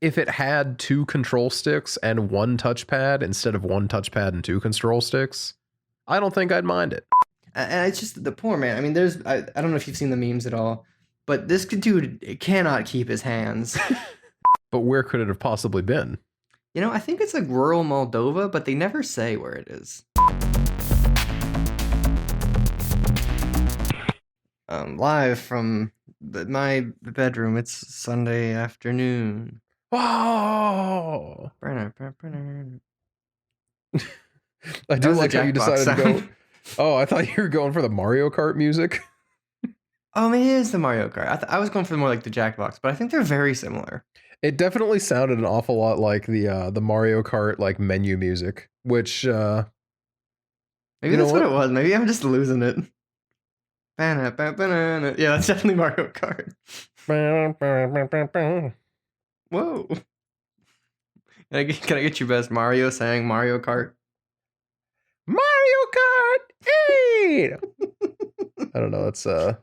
if it had 2 control sticks and 1 touchpad instead of 1 touchpad and 2 control sticks, I don't think I'd mind it. And it's just the poor man. I mean, I don't know if you've seen the memes at all, but this dude cannot keep his hands. But where could it have possibly been? You know, I think it's like rural Moldova, but they never say where it is. Live from my bedroom. It's Sunday afternoon. Oh! I do like how you decided to go. Oh, I thought you were going for the Mario Kart music. Oh, it is the Mario Kart. I was going for more like the Jackbox, but I think they're very similar. It definitely sounded an awful lot like the Mario Kart like menu music, which maybe that's what it was. Maybe I'm just losing it. Yeah, that's definitely Mario Kart. Whoa. Can I get your best Mario saying Mario Kart? Mario Kart 8! I don't know, that's I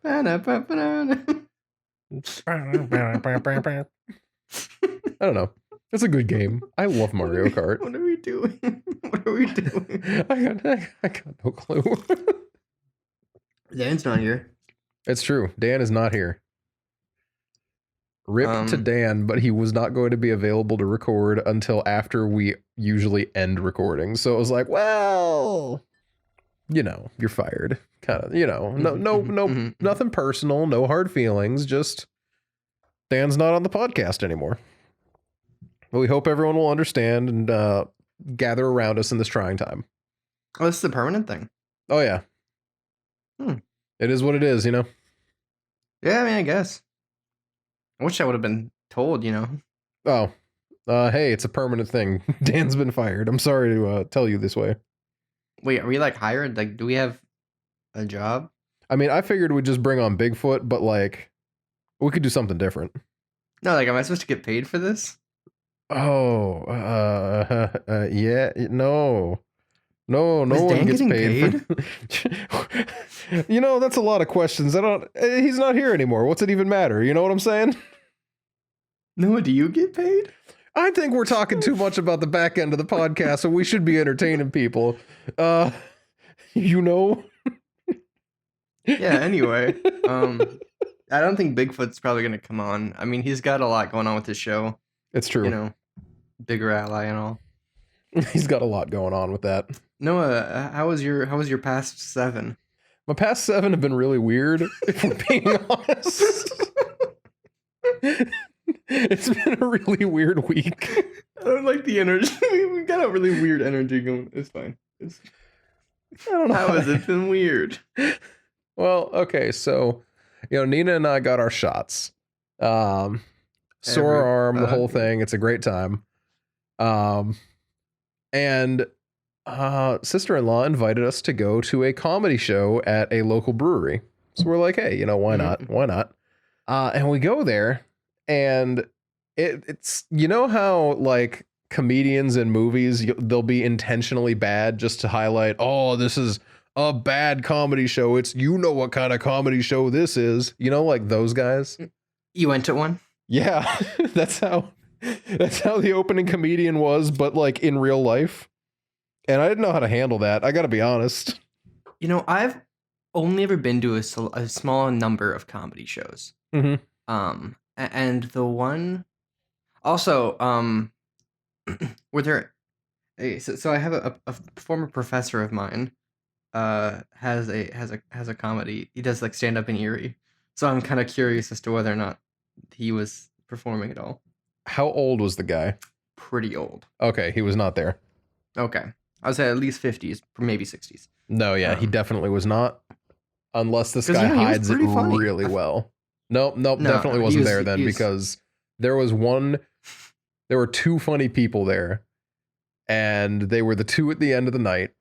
don't know. It's a good game. I love Mario Kart. What are we doing? What are we doing? I got no clue. Dan's not here. It's true. Dan is not here. Rip to Dan, but he was not going to be available to record until after we usually end recording. So it was like, well, you know, you're fired. Kind of, you know, nothing personal, no hard feelings. Just Dan's not on the podcast anymore. But we hope everyone will understand and gather around us in this trying time. Oh, this is a permanent thing. Oh, yeah. It is what it is, you know? Yeah, I mean, I guess. I wish I would have been told, you know? Oh, hey, it's a permanent thing. Dan's been fired. I'm sorry to tell you this way. Wait, are we like hired? Like, do we have a job? I mean, I figured we'd just bring on Bigfoot, but like, we could do something different. No, like, am I supposed to get paid for this? Oh, yeah, no. No one gets paid. You know, that's a lot of questions. He's not here anymore. What's it even matter? You know what I'm saying? No, do you get paid? I think we're talking too much about the back end of the podcast, so we should be entertaining people. You know? Yeah, anyway. I don't think Bigfoot's probably going to come on. I mean, he's got a lot going on with his show. It's true. You know, bigger ally and all. He's got a lot going on with that. Noah, how was your past 7? My past 7 have been really weird, if we're being honest. It's been a really weird week. I don't like the energy. We got a really weird energy going. It's fine. I don't know. How has it been weird? Well, okay, so, you know, Nina and I got our shots. Sore arm, the whole thing. It's a great time. And sister-in-law invited us to go to a comedy show at a local brewery. So we're like, hey, you know, why not? Why not? And we go there, and it's, you know how like comedians in movies, they'll be intentionally bad just to highlight, oh, this is a bad comedy show. It's, you know what kind of comedy show this is. You know, like those guys. You went to one? Yeah, that's how the opening comedian was, but like in real life. And I didn't know how to handle that. I got to be honest. You know, I've only ever been to a small number of comedy shows. Mm-hmm. And the one also, were there, so I have a former professor of mine, has a comedy. He does like stand up in Erie. So I'm kind of curious as to whether or not he was performing at all. How old was the guy? Pretty old. Okay, he was not there. Okay. I would say at least 50s, maybe 60s. No, yeah, he definitely was not. Unless this guy hides it really well. Nope, definitely wasn't there then, because there were 2 funny people there, and they were the 2 at the end of the night,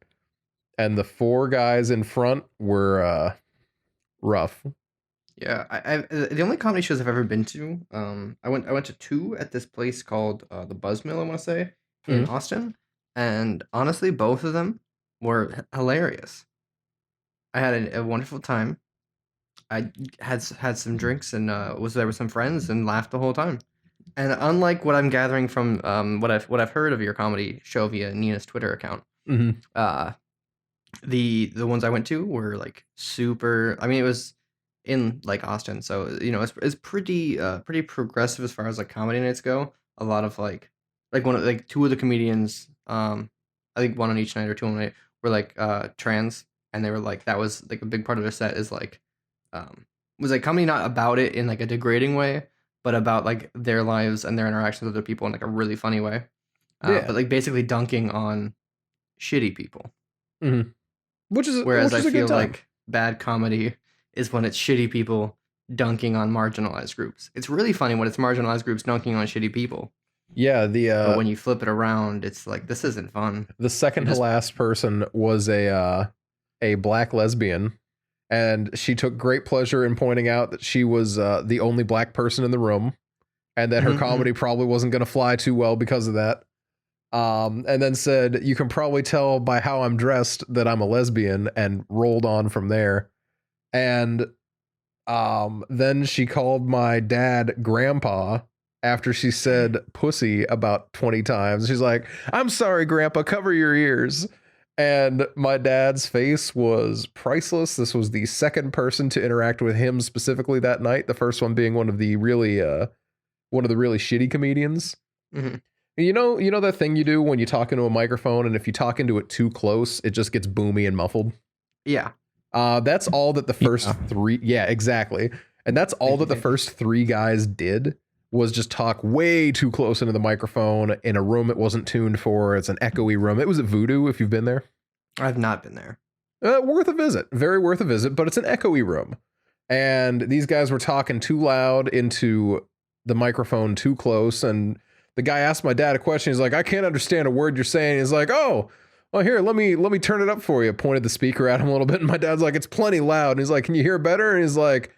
and the 4 guys in front were rough. Yeah, the only comedy shows I've ever been to, I went to 2 at this place called the Buzzmill, I want to say, in Austin, and honestly, both of them were hilarious. I had a wonderful time. I had some drinks and was there with some friends and laughed the whole time. And unlike what I'm gathering from what I've heard of your comedy show via Nina's Twitter account, Mm-hmm. uh, the ones I went to were like super. I mean, it was in like Austin, so it's pretty progressive as far as like comedy nights go. A lot of like one of like two of the comedians, I think one on each night or two on night were like trans, and they were like that was like a big part of their set is like was like comedy not about it in like a degrading way, but about like their lives and their interactions with other people in like a really funny way. Yeah. But like basically dunking on shitty people. Mm-hmm. Which Whereas I is a good feel time. like bad comedy is when it's shitty people dunking on marginalized groups. It's really funny when it's marginalized groups dunking on shitty people. Yeah, But when you flip it around, it's like this isn't fun. the second You're to just last person was a black lesbian, and she took great pleasure in pointing out that she was the only black person in the room, and that her Mhm, mhm. comedy probably wasn't going to fly too well because of that. And then said, "You can probably tell by how I'm dressed that I'm a lesbian," and rolled on from there. And then she called my dad grandpa after she said pussy about 20 times. She's like, "I'm sorry, grandpa, cover your ears." And my dad's face was priceless. This was the second person to interact with him specifically that night. The first one being one of the really shitty comedians. Mhm. You know that thing you do when you talk into a microphone, and if you talk into it too close, it just gets boomy and muffled. Yeah. That's all that the first Yeah. three. Yeah, exactly. And that's all that the first three guys did was just talk way too close into the microphone in a room it wasn't tuned for. It's an echoey room. It was at Voodoo, if you've been there. I've not been there. Worth a visit. Very worth a visit, but it's an echoey room. And these guys were talking too loud into the microphone too close. And the guy asked my dad a question. He's like, "I can't understand a word you're saying." He's like, "Oh, well, here, let me turn it up for you." Pointed the speaker at him a little bit. And my dad's like, "It's plenty loud." And he's like, "Can you hear better?" And he's like,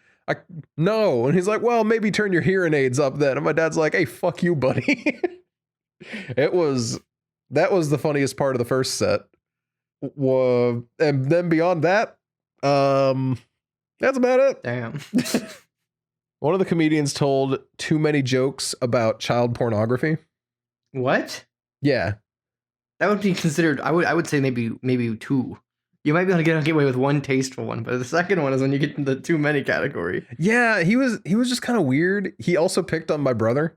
no. And he's like, "Well, maybe turn your hearing aids up then." And my dad's like, "Hey, fuck you, buddy." It was, that was the funniest part of the first set. And then beyond that, that's about it. Damn. One of the comedians told too many jokes about child pornography. What? Yeah. That would be considered. I would say maybe two. You might be able to get away with one tasteful one, but the second one is when you get in the too many category. Yeah, he was just kind of weird. He also picked on my brother.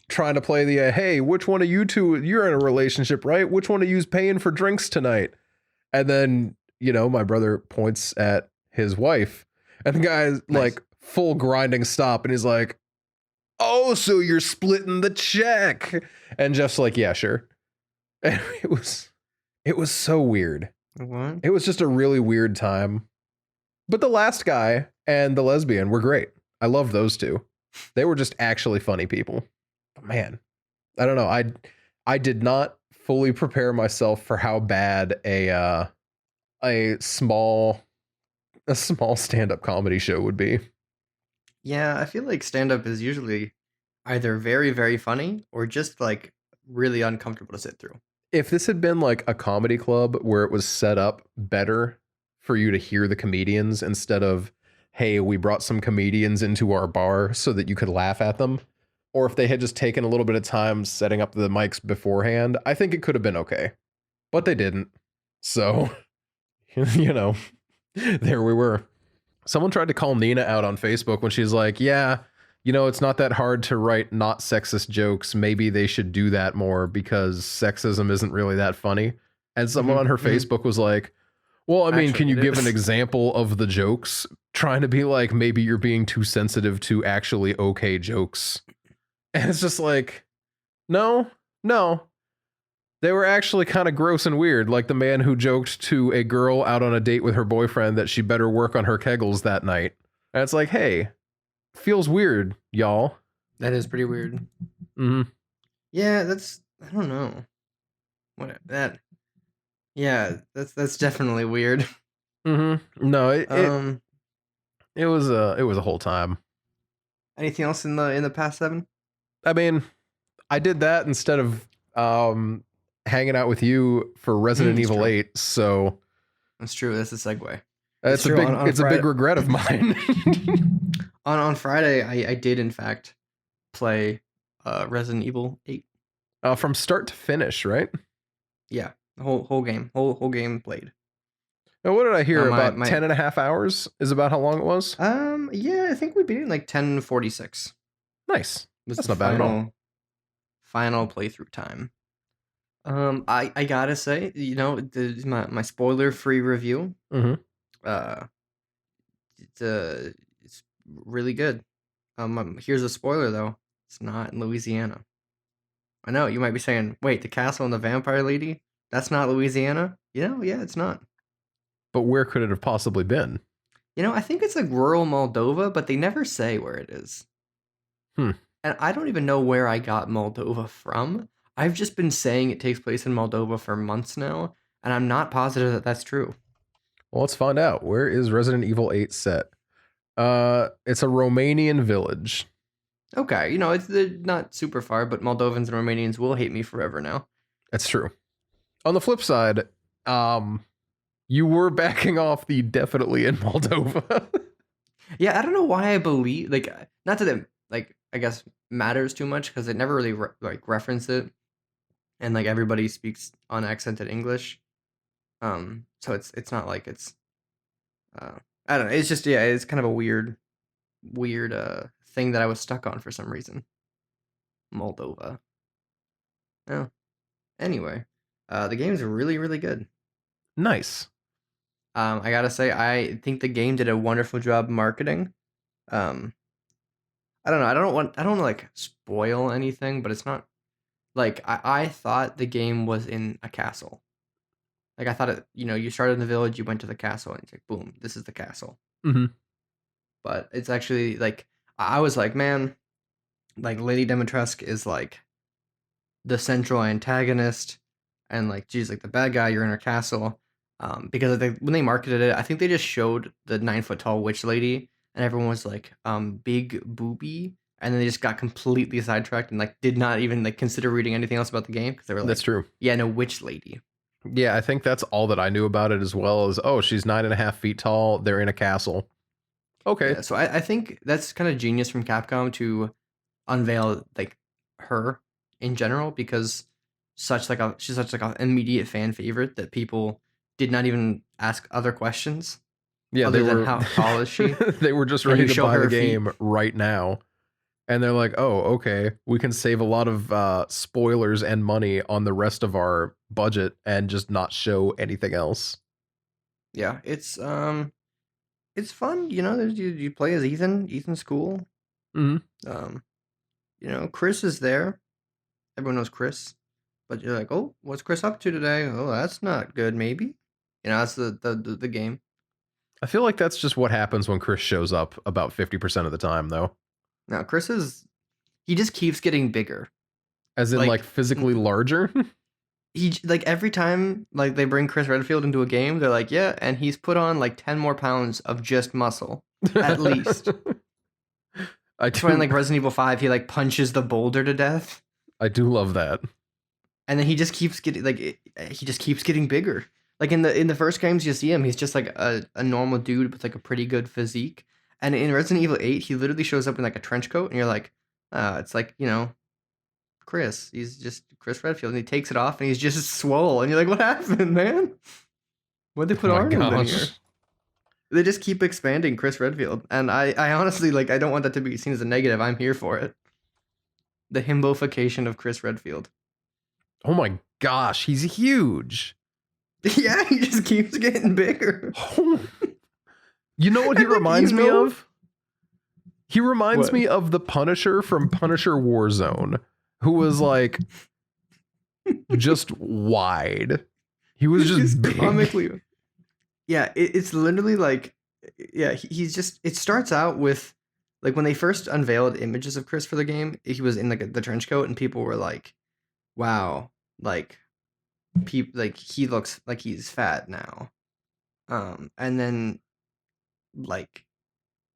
Trying to play the hey, which one of you two, you're in a relationship, right? Which one of you's paying for drinks tonight? And then, my brother points at his wife, and the guy's Nice. like full grinding stop, and he's like, "Oh, so you're splitting the check?" And Jeff's like, "Yeah, sure." And it was so weird. What? It was just a really weird time. But the last guy and the lesbian were great. I love those two. They were just actually funny people. But man, I don't know. I did not fully prepare myself for how bad a small stand-up comedy show would be. Yeah, I feel like stand up is usually either very, very funny or just like really uncomfortable to sit through. If this had been like a comedy club where it was set up better for you to hear the comedians instead of, hey, we brought some comedians into our bar so that you could laugh at them, or if they had just taken a little bit of time setting up the mics beforehand, I think it could have been okay. But they didn't. So, there we were. Someone tried to call Nina out on Facebook when she's like, "Yeah, it's not that hard to write not sexist jokes. Maybe they should do that more because sexism isn't really that funny." And someone on her Facebook was like, "Well, I mean, can Actually, you it give an is. example of the jokes?" Trying to be like, maybe you're being too sensitive to actually okay jokes. And it's just like, no. They were actually kind of gross and weird, like the man who joked to a girl out on a date with her boyfriend that she better work on her kegels that night. And it's like, hey, feels weird, y'all. That is pretty weird. Mm-hmm. Yeah, I don't know. What that? Yeah, that's definitely weird. Mm-hmm. No, Um, it was a whole time. anything else in the past 7? I mean, I did that instead of hanging out with you for Resident That's Evil true. 8, so That's true. That's a segue. it's a true. big On it's a big regret of mine. On Friday, I did in fact play Resident Evil 8. From start to finish, right? Yeah, the whole game, whole game played. Now, what did I hear? My About 10 and a half hours is about how long it was? yeah, I think we beat it in like 10:46. Nice. Was That's the not bad at all. final playthrough time. I gotta say, you know, my spoiler free review. Mm-hmm. Uh, it's really good. Here's a spoiler though. It's not in Louisiana. I know you might be saying, wait, the castle and the vampire lady? That's not Louisiana? You know, yeah, it's not. But where could it have possibly been? You know, I think it's like rural Moldova, but they never say where it is. Hmm. And I don't even know where I got Moldova from. I've just been saying it takes place in Moldova for months now, and I'm not positive that that's true. Well, let's find out. Where is Resident Evil 8 set? It's a Romanian village. Okay, you know, it's not super far, but Moldovans and Romanians will hate me forever now. That's true. On the flip side, you were backing off the definitely in Moldova. Yeah, I don't know why I believe, like, not that it, like, I guess matters too much because it never really reference it, and like everybody speaks unaccented English. So it's not like it's I don't know. It's just, yeah, it's kind of a weird thing that I was stuck on for some reason. Moldova. Oh, anyway, the game's really really good. Nice. I gotta say, I think the game did a wonderful job marketing. Um, I don't know. I don't want to like spoil anything, but it's not like I thought the game was in a castle. Like I thought it, you know, you started in the village, you went to the castle, and it's like, boom, this is the castle. Mm-hmm. But it's actually like I was like, man, like Lady Dimitrescu is like the central antagonist, and like, geez, like the bad guy, you're in her castle. Because when they marketed it, I think they just showed the 9 foot tall witch lady, and everyone was like, big booby, and then they just got completely sidetracked and like did not even like consider reading anything else about the game because they were like, That's true. yeah, no, witch lady. Yeah, I think that's all that I knew about it as well as, oh, she's 9.5 feet tall. They're in a castle. Okay. Yeah, so I think that's kind of genius from Capcom to unveil like her in general because she's such like an immediate fan favorite that people did not even ask other questions Yeah, other than how tall is she? they were just Can ready you to show buy the her feet? game right now. And they're like, oh, okay, we can save a lot of spoilers and money on the rest of our budget and just not show anything else. Yeah, it's fun. You know, you play as Ethan. Ethan's cool. Mm-hmm. You know, Chris is there. Everyone knows Chris, but you're like, oh, what's Chris up to today? Oh, that's not good. Maybe, you know, that's the game. I feel like that's just what happens when Chris shows up about 50% of the time, though. Now, he just keeps getting bigger. As in, like physically larger? He like every time like they bring Chris Redfield into a game, they're like, yeah, and he's put on like 10 more pounds of just muscle at least. That's why in like Resident Evil 5, he like punches the boulder to death. I do love that. And then he just keeps getting bigger. Like in the first games you see him, he's just like a normal dude with like a pretty good physique. And in Resident Evil 8, he literally shows up in like a trench coat, and you're like, it's like, you know, Chris. He's just Chris Redfield, and he takes it off, and he's just swole, and you're like, what happened, man? What'd they put Arnold in here? They just keep expanding Chris Redfield, and I honestly like I don't want that to be seen as a negative. I'm here for it. The himbofication of Chris Redfield. Oh my gosh, he's huge. Yeah, he just keeps getting bigger. You know what he reminds me of? He reminds me of the Punisher from Punisher Warzone, who was like just wide. He was just big. Comically. Yeah, it's literally like, yeah, he's just, it starts out with, like when they first unveiled images of Chris for the game, he was in like the trench coat and people were like, wow, like, like he looks like he's fat now. And then like,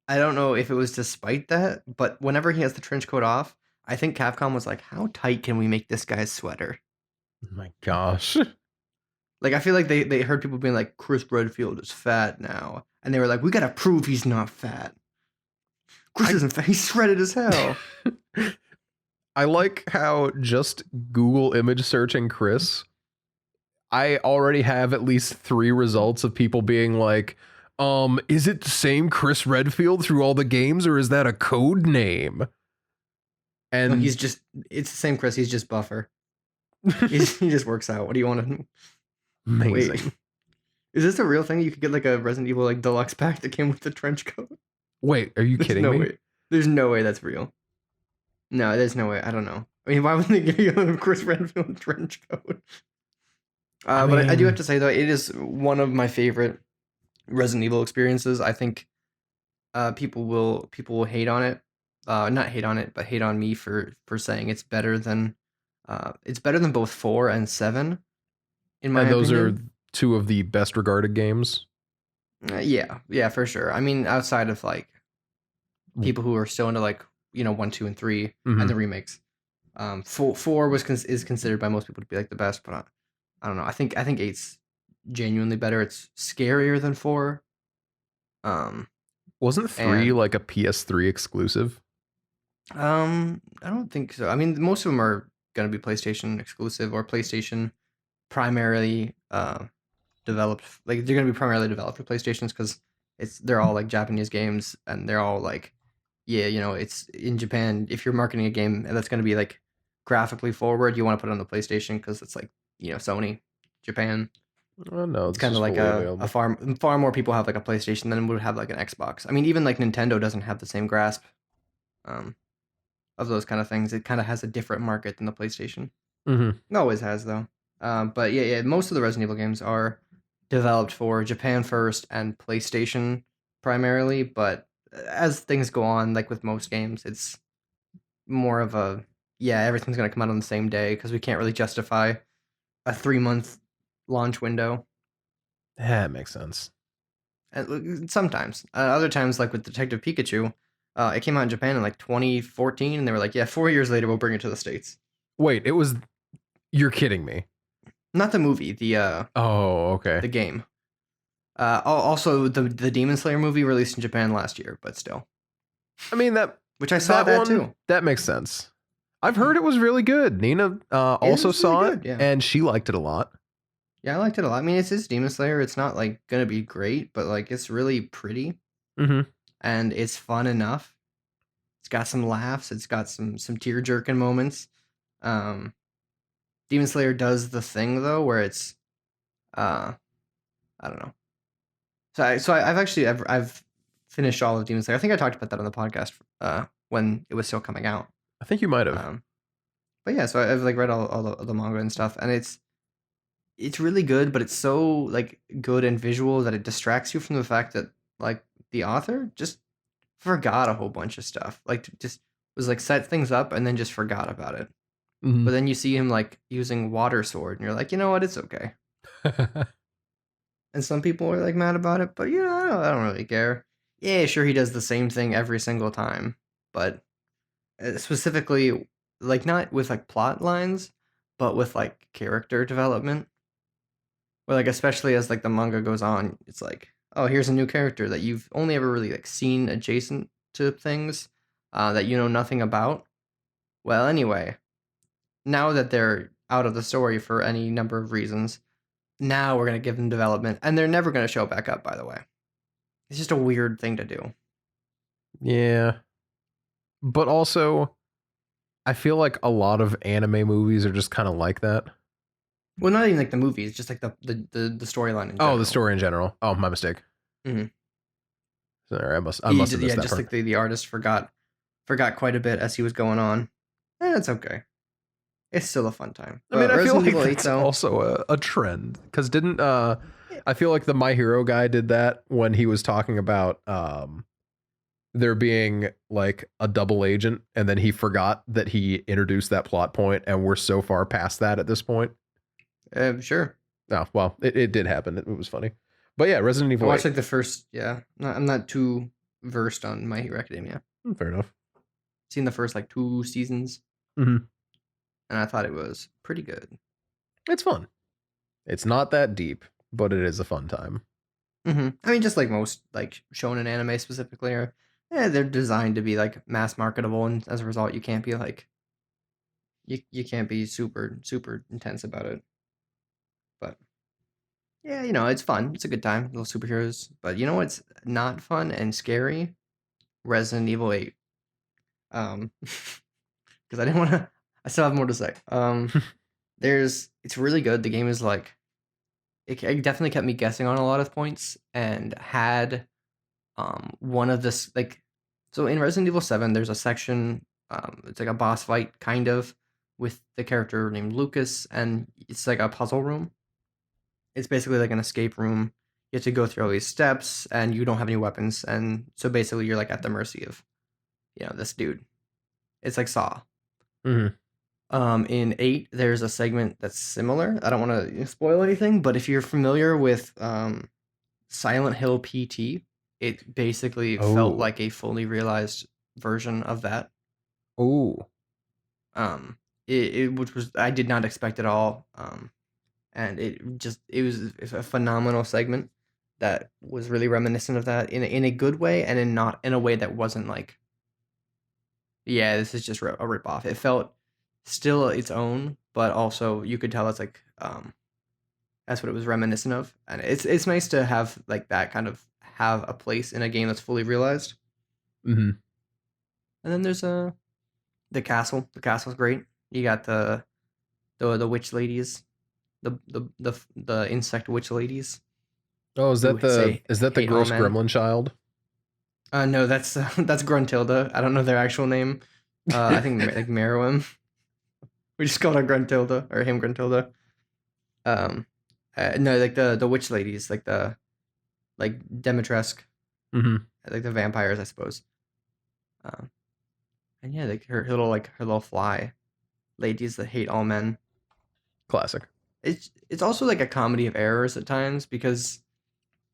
I don't know if it was despite that, but whenever he has the trench coat off, I think Capcom was like, how tight can we make this guy's sweater? Oh my gosh. Like, I feel like they heard people being like, Chris Redfield is fat now. And they were like, we gotta prove he's not fat. Chris isn't fat. He's shredded as hell. I like how just Google image searching Chris, I already have at least 3 results of people being like, is it the same Chris Redfield through all the games, or is that a code name? No, And it's the same Chris. He's just buffer. He just works out. What do you want to? Wait, amazing. is this a real thing? You could get like a Resident Evil like deluxe pack that came with the trench coat. Wait, are you There's kidding no me? way. There's no way that's real. No, there's no way. I don't know. I mean, why would they give you a Chris Redfield trench coat? I But I do have mean, to say though, it is one of my favorite Resident Evil experiences. I think people will hate on it, not hate on it, but hate on me for saying it's better than both 4 and 7, in my and those are opinion. 2 of the best regarded games. Yeah, for sure. I mean, outside of like people who are still into like 1, 2, and 3 and Mm-hmm. the remakes, four is considered by most people to be like the best, but I don't know. I think eight's genuinely better. It's scarier than 4. Um, Wasn't 3 and like a PS3 exclusive? I don't think so. I mean, most of them are gonna be PlayStation exclusive or PlayStation primarily developed. Like they're gonna be primarily developed for PlayStations because they're all like Japanese games and they're all like, yeah, it's in Japan. If you're marketing a game that's gonna be like graphically forward, you want to put it on the PlayStation because it's like Sony, Japan. Oh no, It's this kind is of like fully a available. far more people have like a PlayStation than would have like an Xbox. I mean, even like Nintendo doesn't have the same grasp. Um, of those kind of things. It kind of has a different market than the PlayStation. Mm-hmm. It always has though. But yeah, most of the Resident Evil games are developed for Japan first and PlayStation primarily. But as things go on, like with most games, it's more of a everything's gonna come out on the same day because we can't really justify a 3 month launch window. That makes sense. And sometimes, other times, like with Detective Pikachu, it came out in Japan in like 2014, and they were like, "Yeah, 4 years later, we'll bring it to the states." Wait, it was. You're kidding me. Not the movie, Oh, okay. the game. Also, the Demon Slayer movie released in Japan last year, but still, I mean which I saw that that one too. that makes sense. I've heard it was really good. Nina It also was really saw it, good. Yeah, and she liked it a lot. yeah, I liked it a lot. I mean, it's Demon Slayer. It's not like gonna be great, but like it's really pretty Mm-hmm. and it's fun enough. It's got some laughs. It's got some tear jerking moments. Um, Demon Slayer does the thing though, where it's uh, I don't know. I've finished all of Demon Slayer. I think I talked about that on the podcast when it was still coming out. I think you might have. Um, but yeah, so I've like read all the manga and stuff, and it's really good, but it's so like good and visual that it distracts you from the fact that like the author just forgot a whole bunch of stuff. Like just was like set things up and then just forgot about it. Mm-hmm. But then you see him like using water sword, and you're like, you know what, it's okay. And some people are like mad about it, but I don't really care. Yeah, sure, he does the same thing every single time, but specifically, like not with like plot lines, but with like character development. Where like especially as like the manga goes on, it's like, oh, here's a new character that you've only ever really like seen adjacent to things that you know nothing about. Well, anyway, now that they're out of the story for any number of reasons, now we're gonna give them development, and they're never gonna show back up. By the way, it's just a weird thing to do. Yeah, but also I feel like a lot of anime movies are just kind of like that. Well, not even like the movies, just like the storyline in Oh, the general. story in general. Oh, my mistake. Hmm. Sorry, I must have missed that Just part. like the artist forgot quite a bit as he was going on. It's okay. It's still a fun time. I mean, But I feel Resident like Evil 8 that's though, also a trend because didn't yeah, I feel like the My Hero guy did that when he was talking about there being like a double agent, and then he forgot that he introduced that plot point, and we're so far past that at this point. sure. Oh, well, it did happen. It was funny. But yeah, Resident I Evil watched 8. like the first. Yeah, I'm not too versed on My Hero Academia. Fair enough. Seen the first like 2 seasons, Hmm. and I thought it was pretty good. It's fun. It's not that deep, but it is a fun time. I mean, just like most like shonen anime specifically, are they're designed to be like mass marketable, and as a result, you can't be like you can't be super intense about it. But yeah, it's fun. It's a good time. Little superheroes. But you know what's not fun and scary? Resident Evil 8. Because I didn't want to. I still have more to say. It's really good. The game is like it definitely kept me guessing on a lot of points and had one of this like so in Resident Evil 7 there's a section it's like a boss fight kind of with the character named Lucas and it's like a puzzle room. It's basically like an escape room. You have to go through all these steps and you don't have any weapons and so basically you're like at the mercy of this dude. It's like Saw. Mm-hmm. In 8 there's a segment that's similar. I don't want to spoil anything, but if you're familiar with Silent Hill PT, it basically felt Oh. like a fully realized version of that. Oh. Which was I did not expect at all. And it was a phenomenal segment that was really reminiscent of that in a good way and not in a way that wasn't like, yeah, this is just a ripoff. It felt still its own, but also you could tell it's like that's what it was reminiscent of, and it's nice to have like that kind of have a place in a game that's fully realized. Mm-hmm. And then there's the castle. The castle's great. You got the witch ladies, the insect witch ladies Oh, is who that the say is that the hate all gross men. gremlin child? No, that's Gruntilda. I don't know their actual name. I think like Meruem. We just called her Gruntilda or him Gruntilda. Um, no, like the witch ladies, like the like Demetresque, Mm-hmm. like the vampires, I suppose. Um, and yeah, like her little fly ladies that hate all men. Classic. It's also like a comedy of errors at times because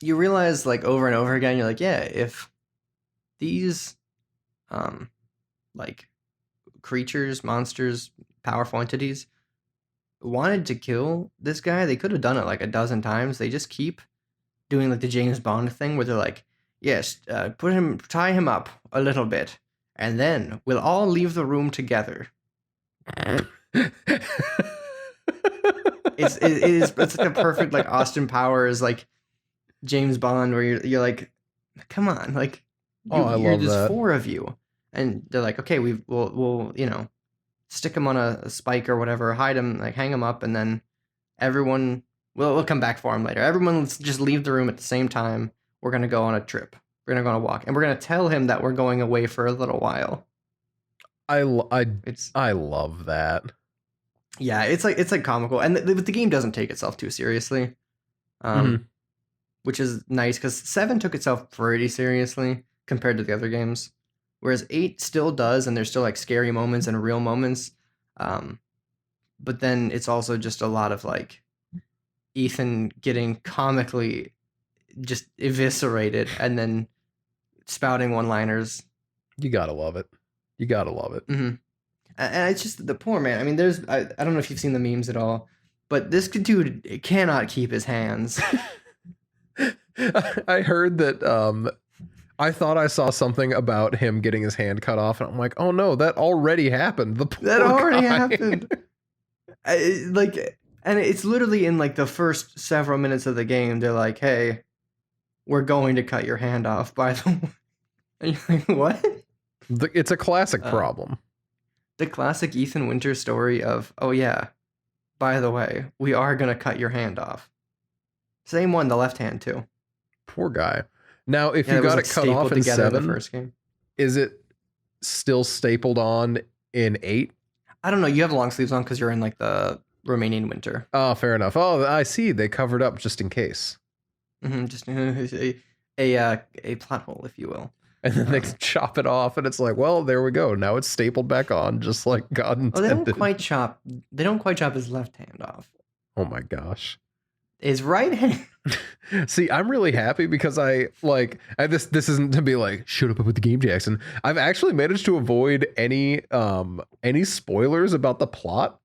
you realize like over and over again, you're like, yeah, if these um like creatures, monsters, powerful entities wanted to kill this guy, they could have done it like a dozen times. They just keep doing like the James Bond thing where they're like, yes, tie him up a little bit, and then we'll all leave the room together. It's like a perfect like Austin Powers like James Bond where you're like, come on, like Oh, I you're love there's that. four of you, and they're like, okay, we'll stick him on a spike or whatever, hide him, like hang him up, and then everyone we'll come back for him later. Everyone, let's just leave the room at the same time. We're gonna go on a trip. We're gonna go on a walk, and we're gonna tell him that we're going away for a little while. I lo- I It's I love that. yeah, it's like comical, and the game doesn't take itself too seriously, Mm-hmm. which is nice because 7 took itself pretty seriously compared to the other games, whereas 8 still does, and there's still like scary moments and real moments, um, but then it's also just a lot of like Ethan getting comically just eviscerated and then spouting one-liners. You gotta love it. You gotta love it. Mm-hmm. And it's just the poor man. I mean, I don't know if you've seen the memes at all, but this dude cannot keep his hands. I heard that I thought I saw something about him getting his hand cut off, and I'm like, oh no, that already happened. The poor That already guy. happened. And it's literally in like the first several minutes of the game. They're like, "Hey, we're going to cut your hand off." By the way, and you're like, "What?" It's a classic problem. The classic Ethan Winters story of, "Oh yeah, by the way, we are gonna cut your hand off." Same one, the left hand too. Poor guy. Now, if Yeah, you it was got like it cut off stapled in together in the 7, first game. is it still stapled on in 8? I don't know. You have long sleeves on because you're in like the Romanian winter. Oh, fair enough. Oh, I see. They covered up just in case. Just a plot hole, if you will. And then they chop it off, and it's like, well, there we go. Now it's stapled back on, just like God intended. Oh, they don't quite chop. They don't quite chop his left hand off. Oh my gosh. His right hand. See, I'm really happy because this isn't to be like, shut up with the game, Jackson. I've actually managed to avoid any spoilers about the plot,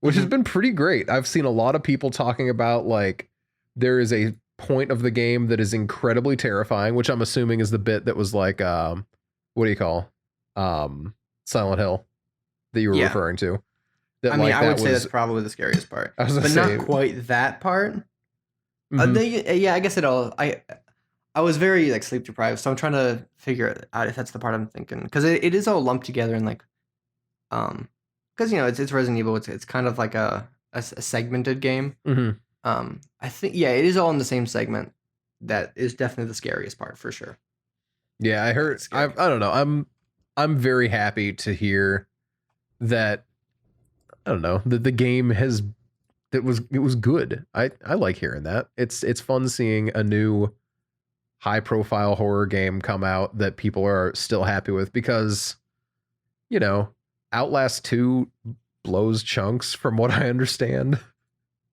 which has been pretty great. I've seen a lot of people talking about like there is a point of the game that is incredibly terrifying, which I'm assuming is the bit that was like what do you call Silent Hill that you were referring to. that I mean, like I that would say that's was. probably the scariest part, I was gonna but not say. quite that part. Mhm. Yeah, I guess it all. I was very like sleep deprived, so I'm trying to figure out if that's the part I'm thinking because it is all lumped together and like because it's Resident Evil. It's kind of like a segmented game. Mhm. I think yeah, it is all in the same segment. That is definitely the scariest part for sure. Yeah, I Yeah, heard. it's I scary. don't know. I'm very happy to hear that. I don't know that the game has it was good. I like hearing that. It's fun seeing a new high profile horror game come out that people are still happy with because you know Outlast 2 blows chunks from what I understand,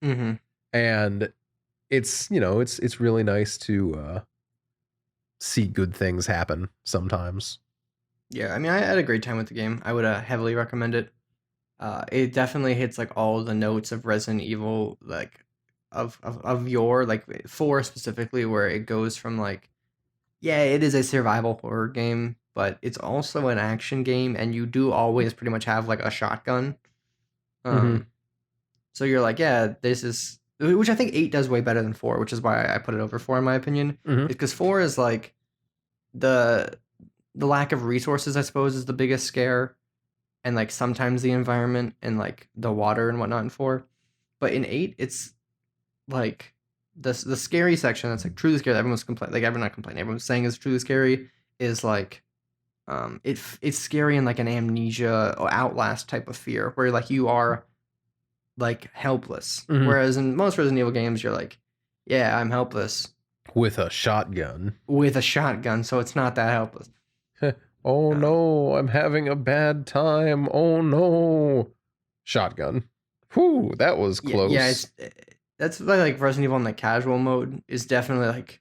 Mm-hmm. and it's really nice to see good things happen sometimes. Yeah, I mean, I had a great time with the game. I would heavily recommend it. It definitely hits like all the notes of Resident Evil, like of your like four specifically, where it goes from like yeah, it is a survival horror game, but it's also an action game, and you do always pretty much have like a shotgun. Mm-hmm. Um, so you're like, yeah, this is which I think 8 does way better than 4, which is why I put it over 4 in my opinion. Mm-hmm. Is because 4 is like the the lack of resources, I suppose, is the biggest scare, and like sometimes the environment and like the water and whatnot in 4. But in 8, it's like the scary section that's like truly scary. That everyone's complaining, like everyone not complaining, everyone's saying is truly scary. Is like it's scary in like an amnesia or outlast type of fear where like you are like helpless. Mm-hmm. Whereas in most Resident Evil games, you're like, yeah, I'm helpless With a shotgun. with a shotgun, so it's not that helpless. Oh Um, no, I'm having a bad time. Oh no. Shotgun. Whew, that was yeah, close. it's that's why like Resident Evil in the casual mode is definitely like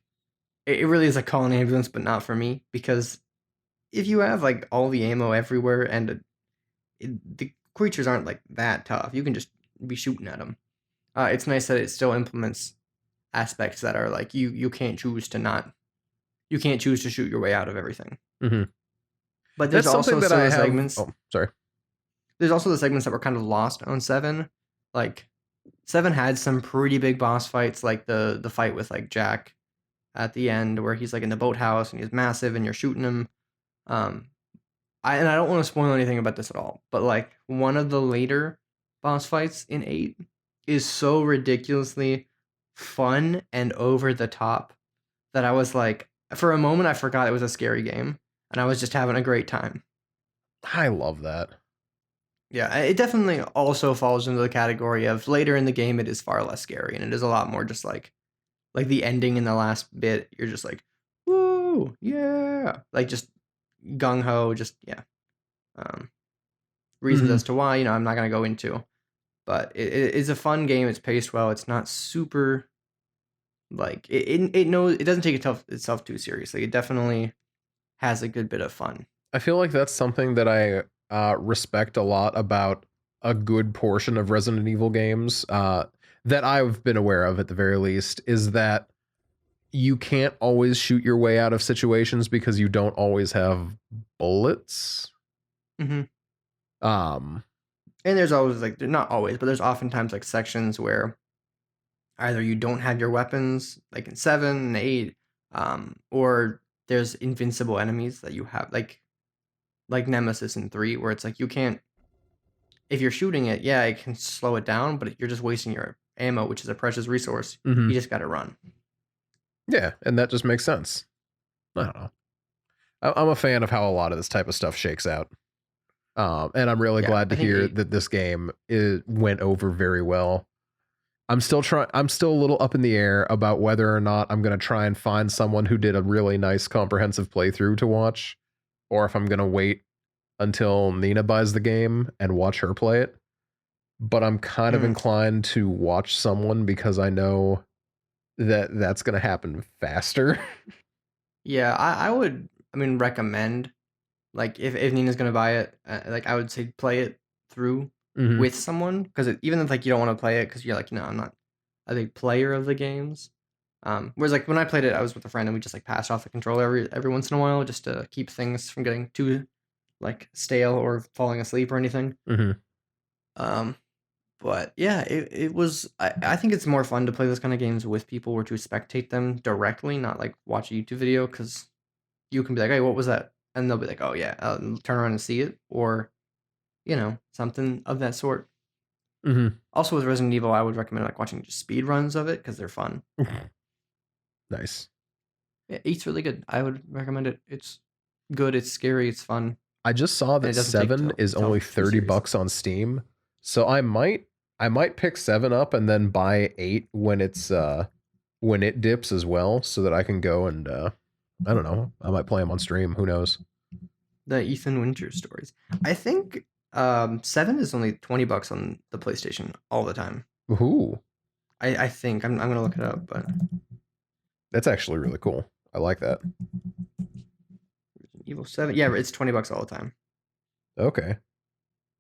it really is like calling an ambulance, but not for me because if you have like all the ammo everywhere and the creatures aren't like that tough, you can just be shooting at them. It's nice that it still implements aspects that are like you can't choose to not you can't choose to shoot your way out of everything. Mm-hmm. But there's That's something also that still I the have. segments. Oh, sorry. There's also the segments that were kind of lost on 7. Like 7 had some pretty big boss fights, like the fight with like Jack at the end where he's like in the boathouse and he's massive and you're shooting him. Um, I don't want to spoil anything about this at all, but like one of the later boss fights in 8 is so ridiculously fun and over the top that I was like, for a moment, I forgot it was a scary game and I was just having a great time. I love that. Yeah, it definitely also falls into the category of later in the game, it is far less scary and it is a lot more just like the ending in the last bit. You're just like, woo, yeah, like just gung ho, just yeah. Um, Reasons Mm-hmm. as to why, I'm not gonna go into, but it is a fun game. It's paced well. It's not super like it knows it doesn't take itself too seriously. It definitely has a good bit of fun. I feel like that's something that I respect a lot about a good portion of Resident Evil games that I've been aware of at the very least is that you can't always shoot your way out of situations because you don't always have bullets. Hmm. Um, And there's always like not always, but there's oftentimes like sections where either you don't have your weapons, like in 7 and 8, or there's invincible enemies that you have, like Nemesis in 3, where it's like you can't if you're shooting it, yeah, it can slow it down, but you're just wasting your ammo, which is a precious resource. mhm. You just got to run. Yeah, and that just makes sense. I don't know. I'm a fan of how a lot of this type of stuff shakes out. And I'm really Yeah, glad I to think hear 8. that this game went over very well. I'm still a little up in the air about whether or not I'm going to try and find someone who did a really nice comprehensive playthrough to watch or if I'm going to wait until Nina buys the game and watch her play it. But I'm kind of Mm. inclined to watch someone because I know that that's going to happen faster. Yeah, I would, I mean, recommend, like, if Nina's going to buy it, like, I would say play it through Mhm. with someone, because even if, like, you don't want to play it, because you're like, I'm not a big player of the games. Whereas, like, when I played it, I was with a friend, and we just, like, passed off the controller every once in a while, just to keep things from getting too, like, stale or falling asleep or anything. Mhm. Um, but yeah, it was. I think it's more fun to play those kind of games with people or to spectate them directly, not like watch a YouTube video, because you can be like, "Hey, what was that?" And they'll be like, "Oh yeah," turn around and see it, or something of that sort. Mm-hmm. Also, with Resident Evil, I would recommend like watching just speed runs of it because they're fun. Nice. Yeah, Eight's really good. I would recommend it. It's good. It's scary. It's fun, I just saw and that it doesn't take seven is only itself too 30 seriously. bucks on Steam. So I might pick seven up and then buy eight when it dips as well, so that I can go and I don't know. I might play them on stream. Who knows? The Ethan Winters stories. I think seven is only $20 on the PlayStation all the time. Ooh, I think I'm gonna look it up, but that's actually really cool. I like that. Evil 7, yeah, it's $20 all the time. Okay.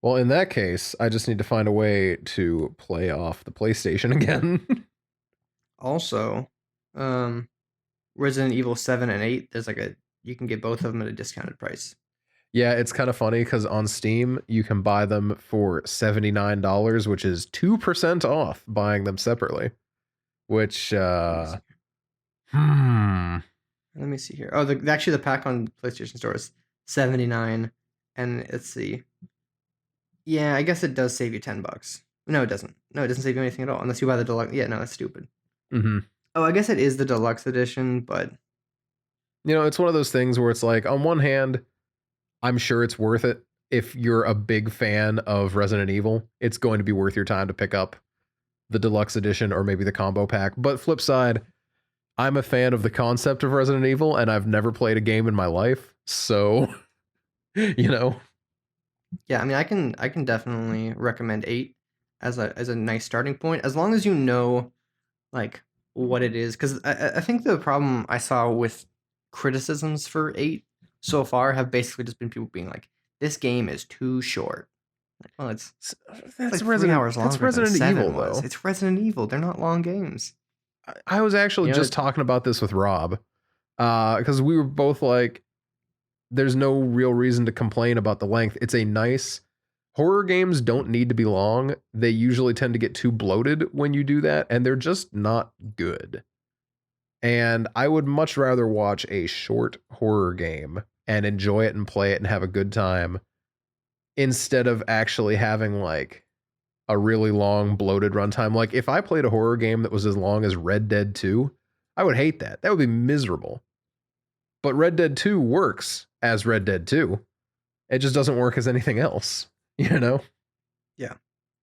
Well, in that case, I just need to find a way to play off the PlayStation again. Also, um, Resident Evil 7 and 8, there's like a you can get both of them at a discounted price. Yeah, it's kind of funny because on Steam you can buy them for $79, which is 2% off buying them separately. Which Let me see. hmm. Let me see here. Oh, actually the pack on PlayStation Store is 79, and let's see. Yeah, I guess it does save you $10. No, it doesn't. No, it doesn't save you anything at all unless you buy the deluxe. Yeah, no, that's stupid. Mm-hmm. Oh, I guess it is the deluxe edition, but It's one of those things where it's like, on one hand, I'm sure it's worth it. If you're a big fan of Resident Evil, it's going to be worth your time to pick up the deluxe edition or maybe the combo pack. But flip side, I'm a fan of the concept of Resident Evil, and I've never played a game in my life. So, you know. yeah, I mean, I can definitely recommend 8 as a nice starting point, as long as you know like what it is, because I think the problem I saw with criticisms for 8 so far have basically just been people being like, this game is too short. Like, well, it's That's like 3 hours That's longer than Resident Evil 7 was. though. It's Resident Evil. They're not long games. I was actually You know, just talking about this with Rob, because we were both like, there's no real reason to complain about the length. It's a nice horror games don't need to be long. They usually tend to get too bloated when you do that, and they're just not good. And I would much rather watch a short horror game and enjoy it and play it and have a good time instead of actually having like a really long bloated runtime. Like if I played a horror game that was as long as Red Dead 2, I would hate that. That would be miserable. But Red Dead 2 works as Red Dead 2. It just doesn't work as anything else, you know? yeah.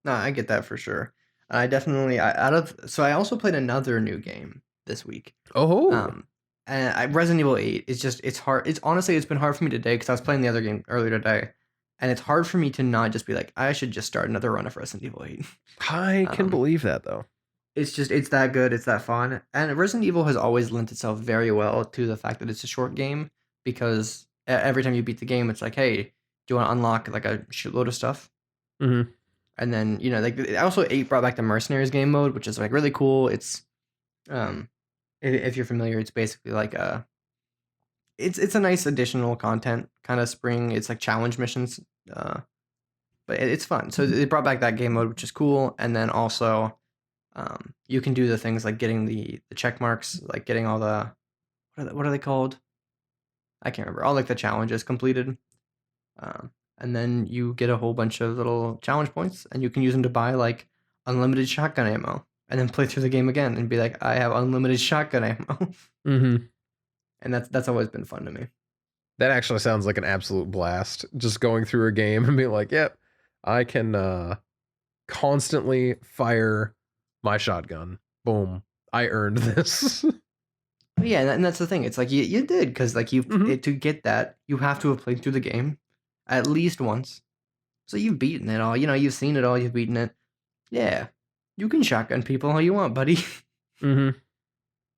No, I get that for sure. I definitely out of so I also played another new game this week. Oh, Um, and Resident Evil 8 is just it's hard. It's honestly it's been hard for me today because I was playing the other game earlier today, and it's hard for me to not just be like I should just start another run of Resident Evil 8. I can Um, believe that though. it's that good. It's that fun, and Resident Evil has always lent itself very well to the fact that it's a short game because every time you beat the game, it's like, hey, do you want to unlock like a shitload of stuff? Mm-hmm. And then like also 8 brought back the Mercenaries game mode, which is like really cool. It's um if you're familiar, it's basically like it's a nice additional content kind of spring. It's like challenge missions, uh, but it's fun. So they brought back that game mode, which is cool. And then also, you can do the things like getting the check marks, like getting all the what are they called? I can't remember. All like the challenges completed. And then you get a whole bunch of little challenge points, and you can use them to buy like unlimited shotgun ammo, and then play through the game again and be like, I have unlimited shotgun ammo, Mm-hmm. and that's always been fun to me. That actually sounds like an absolute blast. Just going through a game and being like, yep, I can constantly fire my shotgun. Boom. I earned this. But yeah, and that's the thing. It's like you did because like Mm-hmm. to get that you have to have played through the game at least once. So you've beaten it all. You've seen it all. You've beaten it. Yeah, you can shotgun people all you want, buddy. Mm-hmm.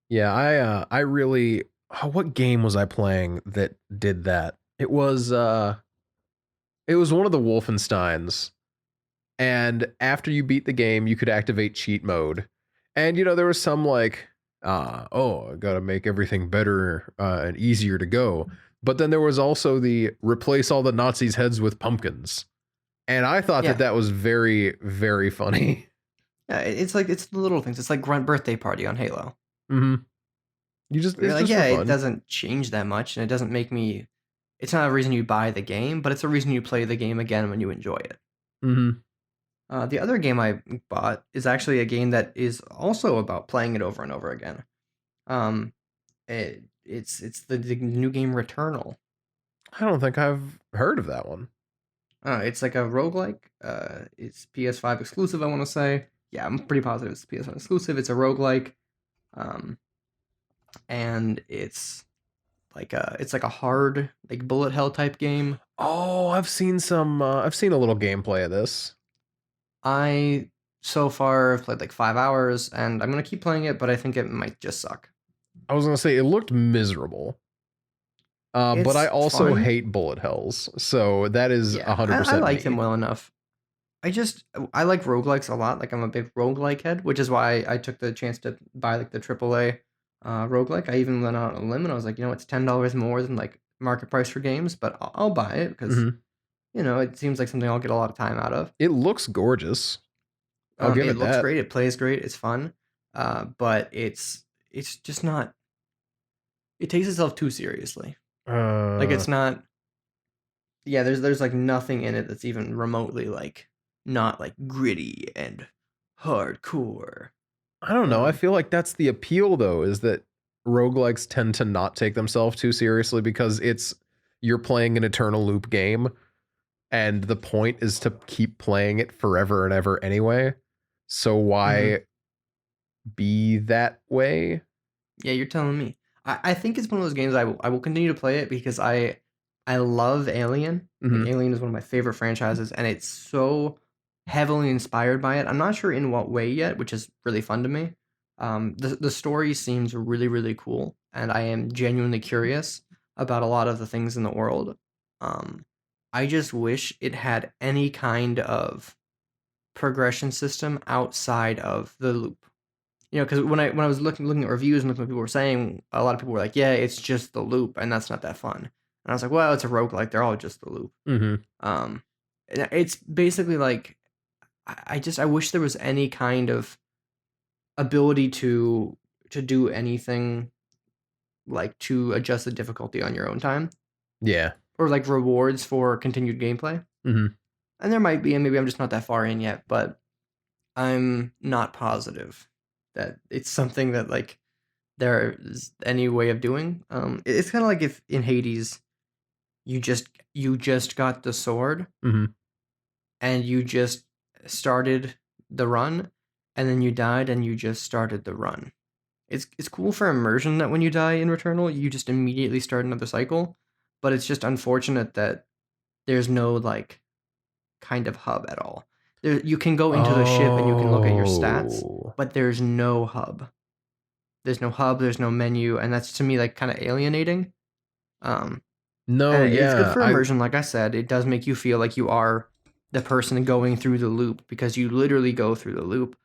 Yeah, I really what game was I playing that did that? It was one of the Wolfensteins. And after you beat the game, you could activate cheat mode. And there was some like, I gotta make everything better and easier to go. But then there was also the replace all the Nazis' heads with pumpkins. And I thought that Yeah. that was very, very funny. Yeah, it's like it's the little things. It's like Grunt Birthday Party on Halo. Hmm. You're It's like, just for yeah, it fun. doesn't change that much, and it doesn't make me. It's not a reason you buy the game, but it's a reason you play the game again when you enjoy it. Hmm. The other game I bought is actually a game that is also about playing it over and over again. Um, it's the new game Returnal. I don't think I've heard of that one. It's like a roguelike. It's PS5 exclusive, I want to say. Yeah, I'm pretty positive it's PS5 exclusive. It's a roguelike. Um, and it's like a hard like bullet hell type game. Oh, I've seen some. I've seen a little gameplay of this. I so far have played like 5 hours, and I'm gonna keep playing it, but I think it might just suck. I was gonna say it looked miserable. But I It's also fun. hate bullet hells, so that is Yeah, I 100% like them me. well enough. I like roguelikes a lot. Like I'm a big roguelike head, which is why I took the chance to buy like the AAA roguelike. I even went out on a limb and I was like, it's $10 more than like market price for games, but I'll buy it because Hmm. it seems like something I'll get a lot of time out of. It looks gorgeous. I'll give It it looks that. great, it plays great, it's fun, but it's just not. It takes itself too seriously. Like Uh, it's not. Yeah, there's like nothing in it that's even remotely like not like gritty and hardcore. I don't know. I Um, feel like that's the appeal, though, is that roguelikes tend to not take themselves too seriously because you're playing an eternal loop game, and the point is to keep playing it forever and ever anyway. So mhm. why be that way? Yeah, you're telling me. I think it's one of those games I will continue to play it because I love Alien. Like Hmm. Alien is one of my favorite franchises, and it's so heavily inspired by it. I'm not sure in what way yet, which is really fun to me. The story seems really really cool, and I am genuinely curious about a lot of the things in the world. Um, I just wish it had any kind of progression system outside of the loop. Because when I was looking at reviews and looking at what people were saying, a lot of people were like, "Yeah, it's just the loop, and that's not that fun." And I was like, "Well, it's a roguelike. They're all just the loop." Hmm. Um, it's basically like I wish there was any kind of ability to do anything like to adjust the difficulty on your own time Yeah. or like rewards for continued gameplay. Hmm. And there might be, and maybe I'm just not that far in yet, but I'm not positive that it's something that like there's any way of doing. It's kind of like if in Hades you just got the sword Hmm. and you just started the run, and then you died and you just started the run. It's cool for immersion that when you die in Returnal, you just immediately start another cycle, but it's just unfortunate that there's no like kind of hub at all. You can go into the ship and you can look at your stats, Oh. but there's no hub. There's no hub, there's no menu, and that's to me like kind of alienating. Um, No, and it's good yeah. for immersion, like I said. It does make you feel like you are the person going through the loop because you literally go through the loop.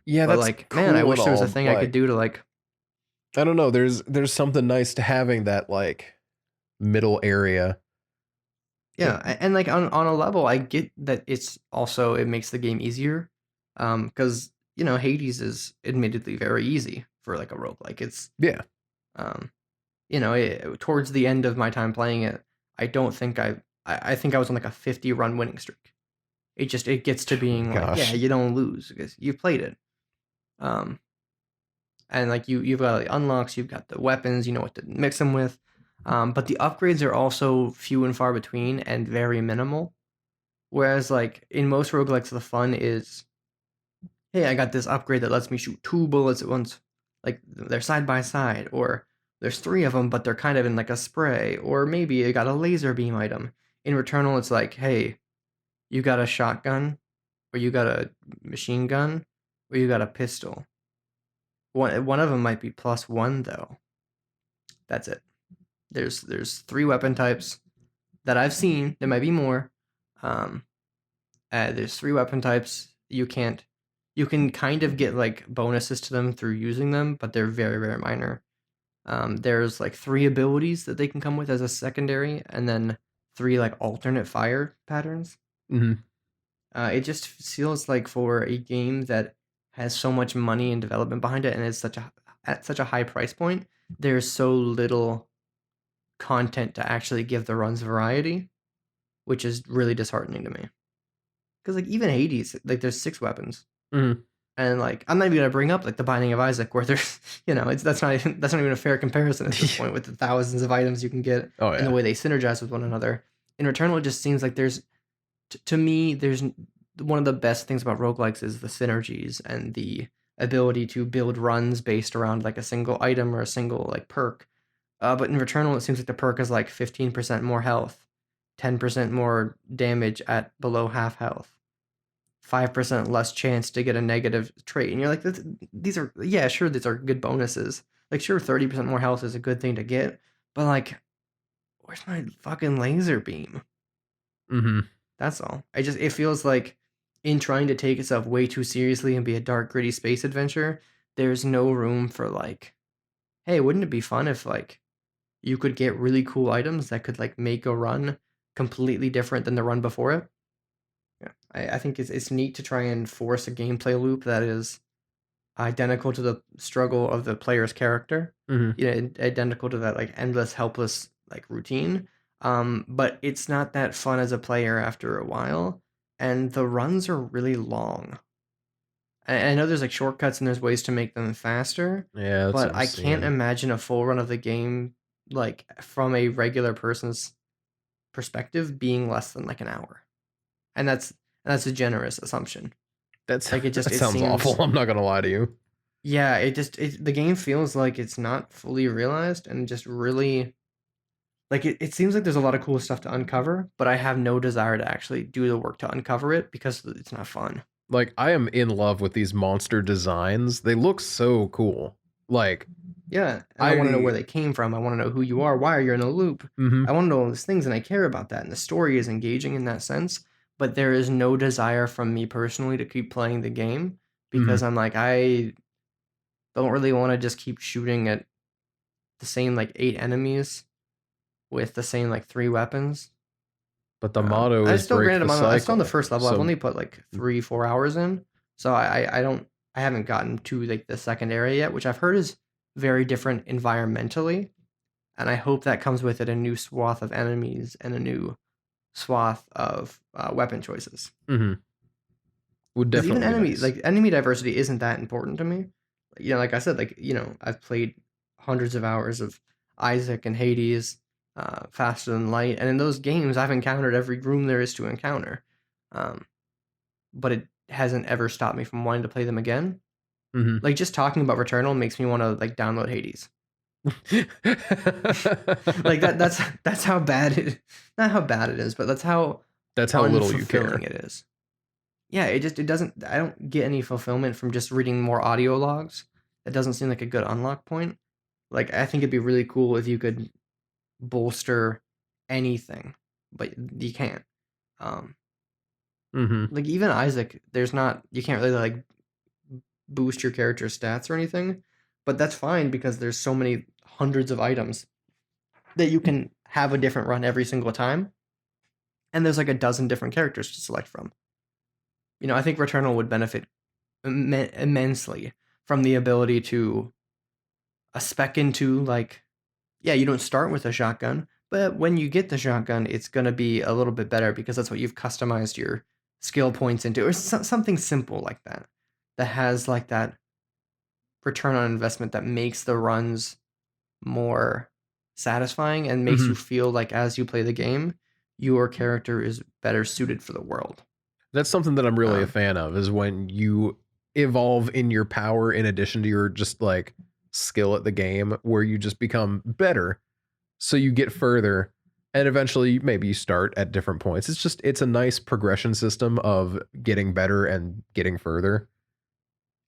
Yeah, But that's like, man, I cool and wish there was all, a but thing I could like do to like, I don't know, there's something nice to having that like middle area. yeah, and like on a level, I get that it makes the game easier, because Hades is admittedly very easy for like a roguelike. It's Yeah. um, towards the end of my time playing it, I don't think I think I was on like a 50 run winning streak. It gets to being like, yeah, Gosh. you don't lose because you've played it. Um, and like you've got the unlocks, you've got the weapons, you know what to mix them with. But the upgrades are also few and far between and very minimal. Whereas like in most roguelikes, the fun is, hey, I got this upgrade that lets me shoot two bullets at once, like they're side by side, or there's three of them, but they're kind of in like a spray, or maybe it got a laser beam item. In Returnal, it's like, hey, you got a shotgun, or you got a machine gun, or you got a pistol. One of them might be +1 though. That's it. There's three weapon types that I've seen. There might be more. Um, there's three weapon types. You can kind of get like bonuses to them through using them, but they're very very minor. There's like three abilities that they can come with as a secondary, and then three like alternate fire patterns. Hmm. It just feels like for a game that has so much money and development behind it and is such a at such a high price point, there's so little content to actually give the runs variety, which is really disheartening to me. Because like even Hades, like there's 6 weapons, Hmm. and like I'm not even gonna bring up like the Binding of Isaac, where there's it's that's not even a fair comparison at this point with the thousands of items you can get Oh and the yeah. way they synergize with one another. In Returnal, it just seems like to me, one of the best things about roguelikes is the synergies and the ability to build runs based around like a single item or a single like perk. But in Returnal, it seems like the perk is like 15% more health, 10% more damage at below half health, 5% less chance to get a negative trait. And you're like, these are, yeah, sure, these are good bonuses. Like, sure, 30% more health is a good thing to get, but like, where's my fucking laser beam? Hmm. That's all. It feels like in trying to take itself way too seriously and be a dark, gritty space adventure, there's no room for like, hey, wouldn't it be fun if like you could get really cool items that could like make a run completely different than the run before it? Yeah. I think it's neat to try and force a gameplay loop that is identical to the struggle of the player's character. Hmm. Identical to that like endless, helpless like routine. But it's not that fun as a player after a while, and the runs are really long. I know there's like shortcuts and there's ways to make them faster, Yeah, that's what but I'm I can't seeing. imagine a full run of the game like from a regular person's perspective being less than like an hour. And that's a generous assumption. That's Like that it sounds awful. seems I'm not gonna lie to you. yeah, the game feels like it's not fully realized and just really like it seems like there's a lot of cool stuff to uncover, but I have no desire to actually do the work to uncover it because it's not fun. Like I am in love with these monster designs. They look so cool. Like Yeah, and I want to know I where they came from. I want to know who you are, why are you in a loop. mhm. I want to know all these things, and I care about that. And the story is engaging in that sense, but there is no desire from me personally to keep playing the game because Mhm. I'm like I don't really want to just keep shooting at the same like 8 enemies with the same like 3 weapons. But the motto I is still break granted the I still on the cycle. first level. I've So only put like 3 4 hours in, so I don't I haven't gotten to like the second area yet, which I've heard is very different environmentally, and I hope that comes with it a new swath of enemies and a new swath of weapon choices. mhm. Would Because even definitely be nice. enemy diversity isn't that important to me. Like I said, like I've played hundreds of hours of Isaac and Hades, Faster Than Light, and in those games, I've encountered every room there is to encounter. Um, but it hasn't ever stopped me from wanting to play them again. Mhm. Like just talking about Returnal makes me want to like download Hades. Like that's how bad it not how bad it is, but that's how That's how little you unfulfilling care. it is. Yeah, it doesn't I don't get any fulfillment from just reading more audio logs. That doesn't seem like a good unlock point. Like I think it'd be really cool if you could bolster anything, but you can't. Um Mhm. like even Isaac, there's not you can't really like boost your character's stats or anything, but that's fine because there's so many hundreds of items that you can have a different run every single time, and there's like a dozen different characters to select from. I think Returnal would benefit immensely from the ability to spec into like yeah, you don't start with a shotgun, but when you get the shotgun, it's going to be a little bit better because that's what you've customized your skill points into, or something simple like that, that has like that return on investment that makes the runs more satisfying and makes you Mhm. feel like as you play the game, your character is better suited for the world. That's something that I'm really a Um, fan of is when you evolve in your power in addition to your just like skill at the game where you just become better. So you get further and eventually maybe you start at different points. It's a nice progression system of getting better and getting further.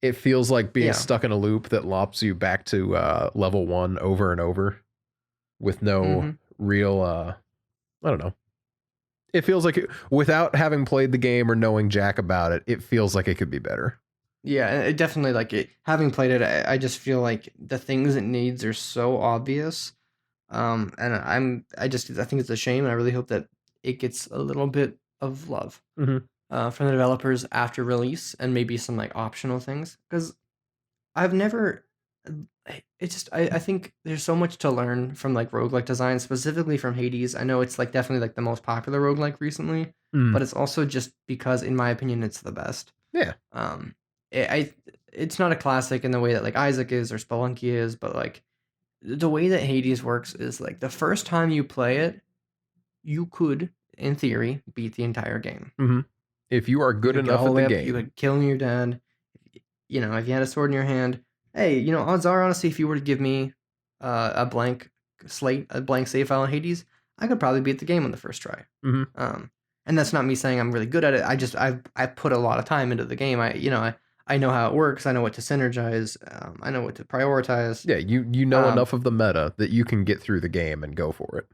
It feels like being yeah. stuck in a loop that lops you back to level 1 over and over with no hmm real I don't know. It feels like without having played the game or knowing jack about it, it feels like it could be better. Yeah, and it definitely like it. Having played it, I just feel like the things it needs are so obvious. And I think it's a shame, and I really hope that it gets a little bit of love Hmm. from the developers after release, and maybe some like optional things. Because I've never, it's just I think there's so much to learn from like roguelike design, specifically from Hades. I know it's like definitely like the most popular roguelike recently, Mm. but it's also just because, in my opinion, it's the best. Yeah. Um, I it's not a classic in the way that like Isaac is or Spelunky is, but like the way that Hades works is like the first time you play it, you could, in theory, beat the entire game. Hmm. If you are You good could get enough all the at the way up. You game. could kill your dad. You know, if you had a sword in your hand, hey, you know, odds are honestly, if you were to give me a blank slate, a blank save file in Hades, I could probably beat the game on the first try. Hmm. Um, and that's not me saying I'm really good at it. I put a lot of time into the game. I know how it works. I know what to synergize. I know what to prioritize. Yeah, you know Um, enough of the meta that you can get through the game and go for it.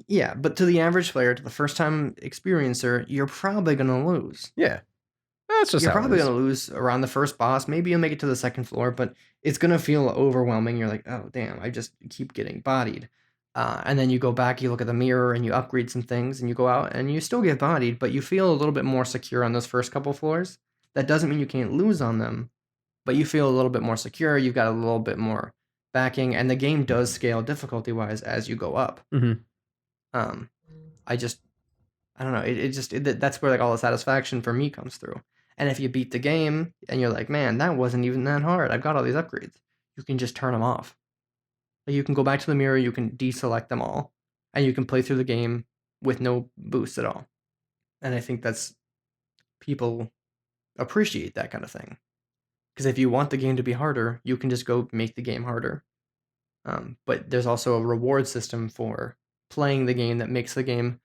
yeah, but to the average player, to the first time experiencer, you're probably gonna lose. Yeah, that's just You're how it probably is. gonna lose around the first boss. Maybe you'll make it to the second floor, but it's gonna feel overwhelming. You're like, oh damn, I just keep getting bodied. And then you go back, you look at the mirror, and you upgrade some things, and you go out, and you still get bodied, but you feel a little bit more secure on those first couple floors. That doesn't mean you can't lose on them, but you feel a little bit more secure. You've got a little bit more backing, and the game does scale difficulty wise as you go up. Hmm. Um, I just I don't know. That's where like all the satisfaction for me comes through. And if you beat the game and you're like, man, that wasn't even that hard. I've got all these upgrades. You can just turn them off. Like, you can go back to the mirror. You can deselect them all, and you can play through the game with no boost at all. And I think that's people appreciate that kind of thing. Because if you want the game to be harder, you can just go make the game harder. But there's also a reward system for playing the game that makes the game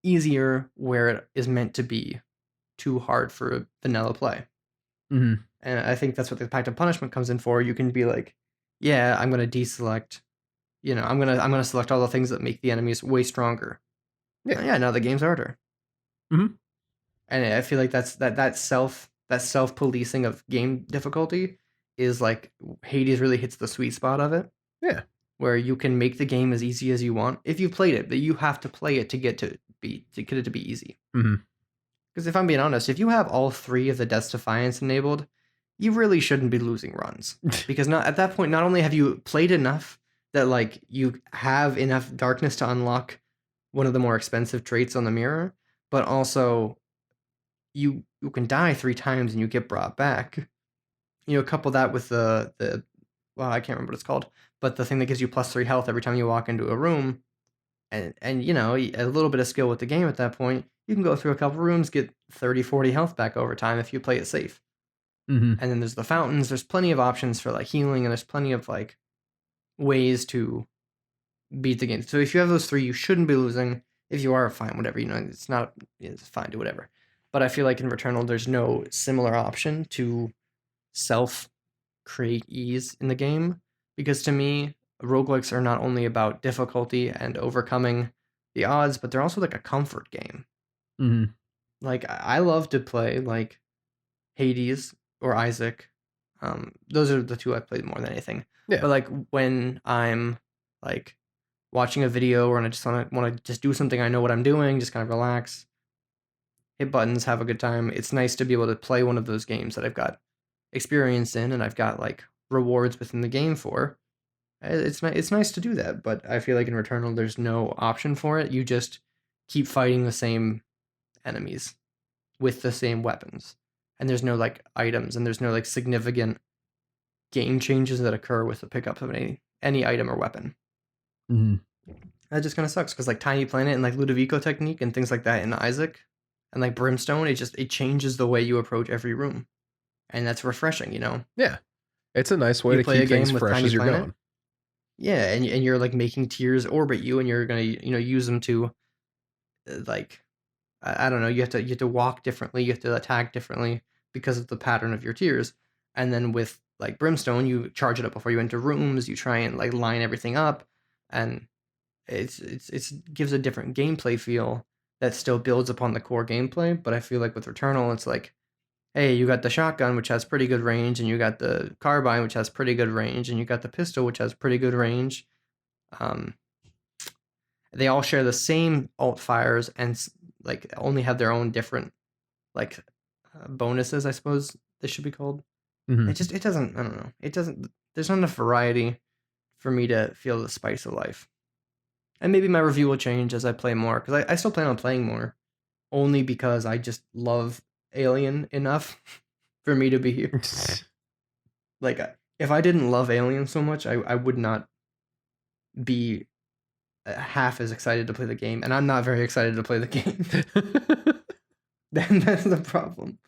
easier where it is meant to be too hard for vanilla play. Hmm. And I think that's what the pact of punishment comes in for. You can be like, yeah, I'm gonna deselect. You know, I'm gonna select all the things that make the enemies way stronger. Yeah. Yeah, now the game's harder. Hmm. And I feel like that self policing of game difficulty is like Hades really hits the sweet spot of it, Yeah. where you can make the game as easy as you want if you've played it, but you have to play it to get it to be easy. Hmm. Because if I'm being honest, if you have all three of the Death's Defiance enabled, you really shouldn't be losing runs. Because not at that point, not only have you played enough that like you have enough darkness to unlock one of the more expensive traits on the mirror, but also you can die 3 times and you get brought back. You know, couple that with the well, I can't remember what it's called, but the thing that gives you +3 health every time you walk into a room, and you know, a little bit of skill with the game at that point, you can go through a couple rooms, get 30, 40 health back over time if you play it safe. Hmm. And then there's the fountains. There's plenty of options for like healing, and there's plenty of like ways to beat the game. So if you have those three, you shouldn't be losing. If you are, fine, whatever. You know, it's not, it's fine, do whatever. But I feel like in Returnal, there's no similar option to self create ease in the game, because to me, roguelikes are not only about difficulty and overcoming the odds, but they're also like a comfort game. Hmm. Like I love to play like Hades or Isaac. Those are the two I've played more than anything. Yeah. But like when I'm like watching a video or I just want to just do something, I know what I'm doing, just kind of relax, hit buttons, have a good time. It's nice to be able to play one of those games that I've got experience in and I've got like rewards within the game for. It's nice to do that, but I feel like in Returnal there's no option for it. You just keep fighting the same enemies with the same weapons. And there's no like items and there's no like significant game changes that occur with the pickup of any item or weapon. Hmm. That just kind of sucks because like Tiny Planet and like Ludovico technique and things like that in Isaac and like Brimstone, it changes the way you approach every room, and that's refreshing. You know, Yeah. It's a nice way you to play a keep things game with fresh Tiny as you're Planet, going. yeah, and you're like making tiers orbit you, and you're gonna use them to like I don't know, you have to walk differently, you have to attack differently because of the pattern of your tiers. And then with like Brimstone, you charge it up before you enter rooms, you try and like line everything up, and it's gives a different gameplay feel that still builds upon the core gameplay. But I feel like with Returnal, it's like, hey, you got the shotgun which has pretty good range, and you got the carbine which has pretty good range, and you got the pistol which has pretty good range. Um, they all share the same alt fires and like only have their own different like bonuses, I suppose they should be called. Mhm. It doesn't, I don't know. It doesn't, there's not enough variety for me to feel the spice of life. And maybe my review will change as I play more, because I still plan on playing more, only because I just love Alien enough for me to be here. Like, if I didn't love Alien so much, I would not be half as excited to play the game, and I'm not very excited to play the game. Then that's the problem.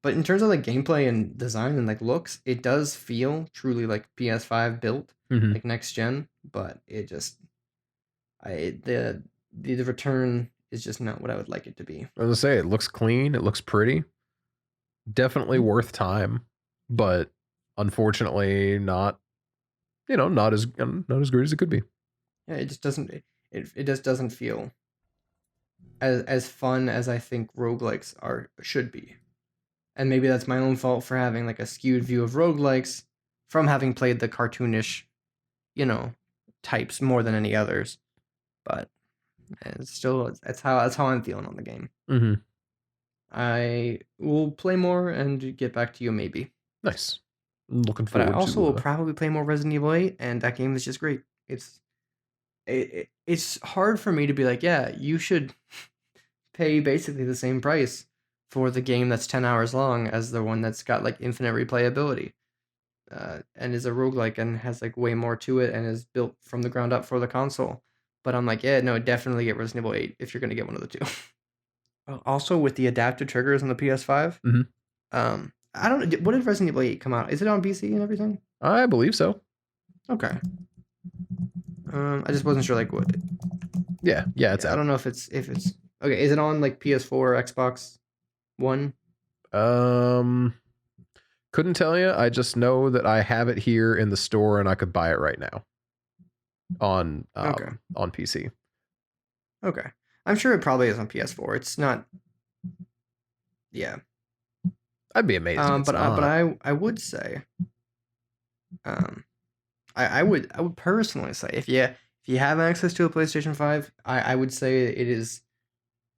But in terms of like gameplay and design and like looks, it does feel truly like PS5 built, Mhm. like next gen. But it just, the return is just not what I would like it to be. As I say, it looks clean. It looks pretty. Definitely Mhm. worth time, but unfortunately not. Not as great as it could be. Yeah, it just doesn't. It just doesn't feel as fun as I think roguelikes are should be. And maybe that's my own fault for having like a skewed view of roguelikes from having played the cartoonish, you know, types more than any others. But it's still, that's how I'm feeling on the game. Mm-hmm. I will play more and get back to you maybe. Nice. I'm looking But I forward also will to. probably play more Resident Evil 8, and that game is just great. It's hard for me to be like, yeah, you should pay basically the same price for the game that's 10 hours long as the one that's got like infinite replayability. And is a roguelike and has like way more to it and is built from the ground up for the console. But I'm like, yeah, no, definitely get Resident Evil 8 if you're gonna get one of the two. Also, with the adaptive triggers on the PS5, Mhm. I don't know. What did Resident Evil 8 come out? Is it on PC and everything? I believe so. Okay. I just wasn't sure like what. Yeah, it's I out. don't know if it's okay. Is it on like PS4 or Xbox One? Um, couldn't tell you. I just know that I have it here in the store and I could buy it right now on Okay. on PC. Okay. I'm sure it probably is on PS4. It's not. Yeah. I'd be amazed if it's not. But I would say, um, I would personally say if you have access to a PlayStation 5, I would say it is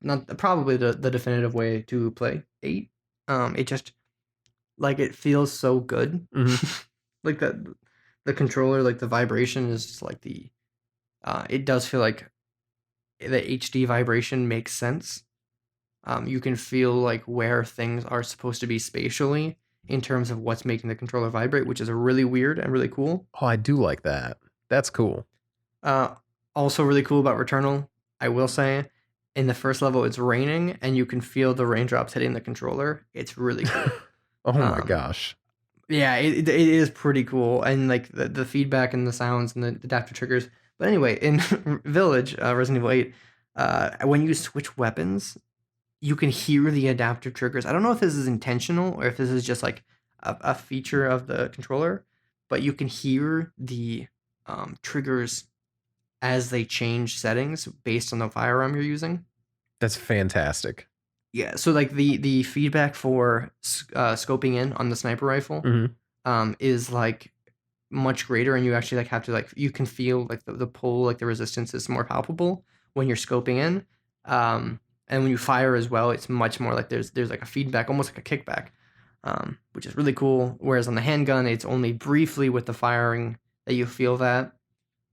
not probably the definitive way to play 8. It just like it feels so good. Mhm. Like the controller, like the vibration is just like it does feel like the HD vibration makes sense. You can feel like where things are supposed to be spatially in terms of what's making the controller vibrate, which is really weird and really cool. Oh, I do like that. That's cool. Uh, Also really cool about Returnal, I will say, in the first level it's raining and you can feel the raindrops hitting the controller. It's really cool. Oh my Um, gosh. yeah, it is pretty cool, and like the feedback and the sounds and the adaptive triggers. But anyway, in Village, Resident Evil 8, when you switch weapons, you can hear the adaptive triggers. I don't know if this is intentional or if this is just like a feature of the controller, but you can hear the triggers as they change settings based on the firearm you're using. That's fantastic. Yeah, so like the feedback for scoping in on the sniper rifle Mhm. is like much greater, and you actually like have to like you can feel like the pull, like the resistance is more palpable when you're scoping in. And when you fire as well, it's much more like there's like a feedback, almost like a kickback, which is really cool. Whereas on the handgun, it's only briefly with the firing that you feel that,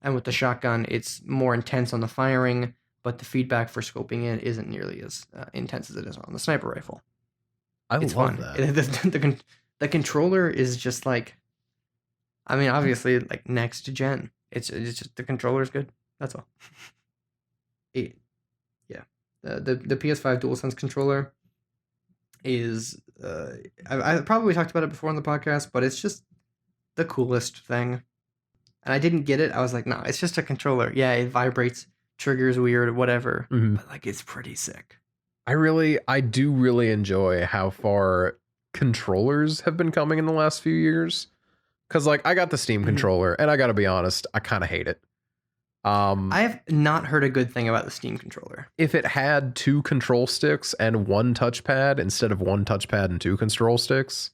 and with the shotgun, it's more intense on the firing, but the feedback for scoping in isn't nearly as intense as it is on the sniper rifle. I It's love fun. that. The controller is just like, I mean, obviously, like next gen. It's just the controller is good. That's all. Yeah, the PS5 DualSense controller is I probably talked about it before on the podcast, but it's just the coolest thing. And I didn't get it. I was like, no, it's just a controller. Yeah, it vibrates, triggers weird, whatever. Mhm. But like, it's pretty sick. I do really enjoy how far controllers have been coming in the last few years. Cause like I got the Steam Mhm. controller and I gotta be honest, I kind of hate it. I have not heard a good thing about the Steam controller. If it had 2 control sticks and 1 touchpad instead of 1 touchpad and 2 control sticks,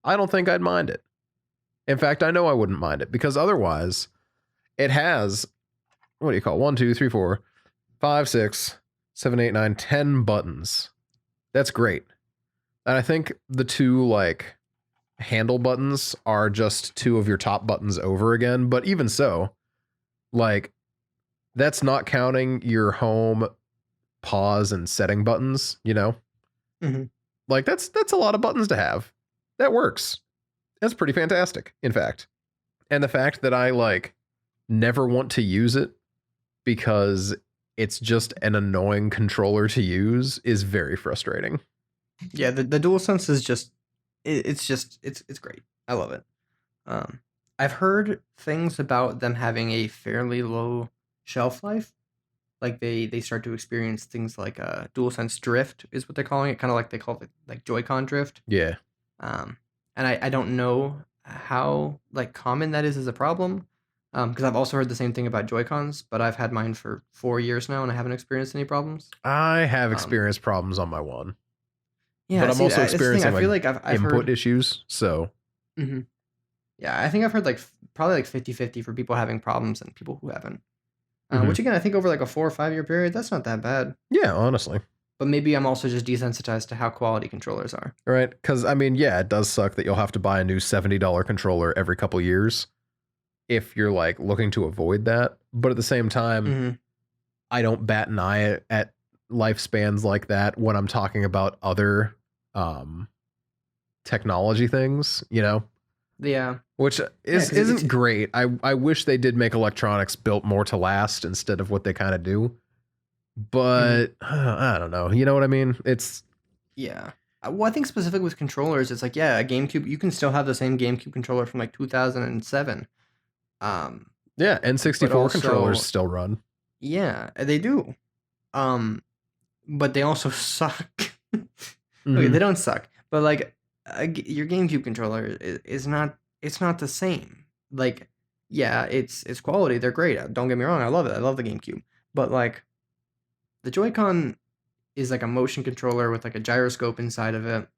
I don't think I'd mind it. In fact, I know I wouldn't mind it because otherwise it has, what do you call it? 1, 2, 3, 4, 5, 6, seven, eight, nine, 10 buttons. That's great. And I think the two like handle buttons are just two of your top buttons over again. But even so, like that's not counting your home, pause, and setting buttons, you know? Mm-hmm. Like that's a lot of buttons to have. That works. That's pretty fantastic, in fact. And the fact that I like never want to use it because it's just an annoying controller to use is very frustrating. Yeah, the DualSense is just it's great. I love it. Um, I've heard things about them having a fairly low shelf life. Like they start to experience things like DualSense drift is what they're calling it, kind of like they call it like Joy-Con drift. Yeah. And I don't know how like common that is as a problem. Because I've also heard the same thing about Joy-Cons, but I've had mine for 4 years now and I haven't experienced any problems. I have Um, experienced problems on my one. yeah, But I'm see, also that's the thing. experiencing I feel like like I've input heard. issues. So Mhm. Yeah, I think I've heard like probably like 50-50 for people having problems and people who haven't. mhm. Which again, I think over like a 4 or 5 year period, that's not that bad. Yeah, honestly. But maybe I'm also just desensitized to how quality controllers are. Right? Because I mean, yeah, it does suck that you'll have to buy a new $70 controller every couple years if you're like looking to avoid that. But at the same time, Mm-hmm. I don't bat an eye at lifespans like that when I'm talking about other um technology things, you know, Yeah. which Yeah, is 'cause it's isn't great. I wish they did make electronics built more to last instead of what they kind of do. mhm. But I don't know. You know what I mean? It's Yeah. Well, I think specific with controllers, it's like, yeah, a GameCube, you can still have the same GameCube controller from like 2007. Um, yeah, but N64 controllers also, still run. yeah, they do. Um, but they also suck. Okay, Hmm. they don't suck, but like your GameCube controller is not. It's not the same. Like, yeah, it's quality. They're great. Don't get me wrong. I love it. I love the GameCube. But like the Joy-Con is like a motion controller with like a gyroscope inside of it.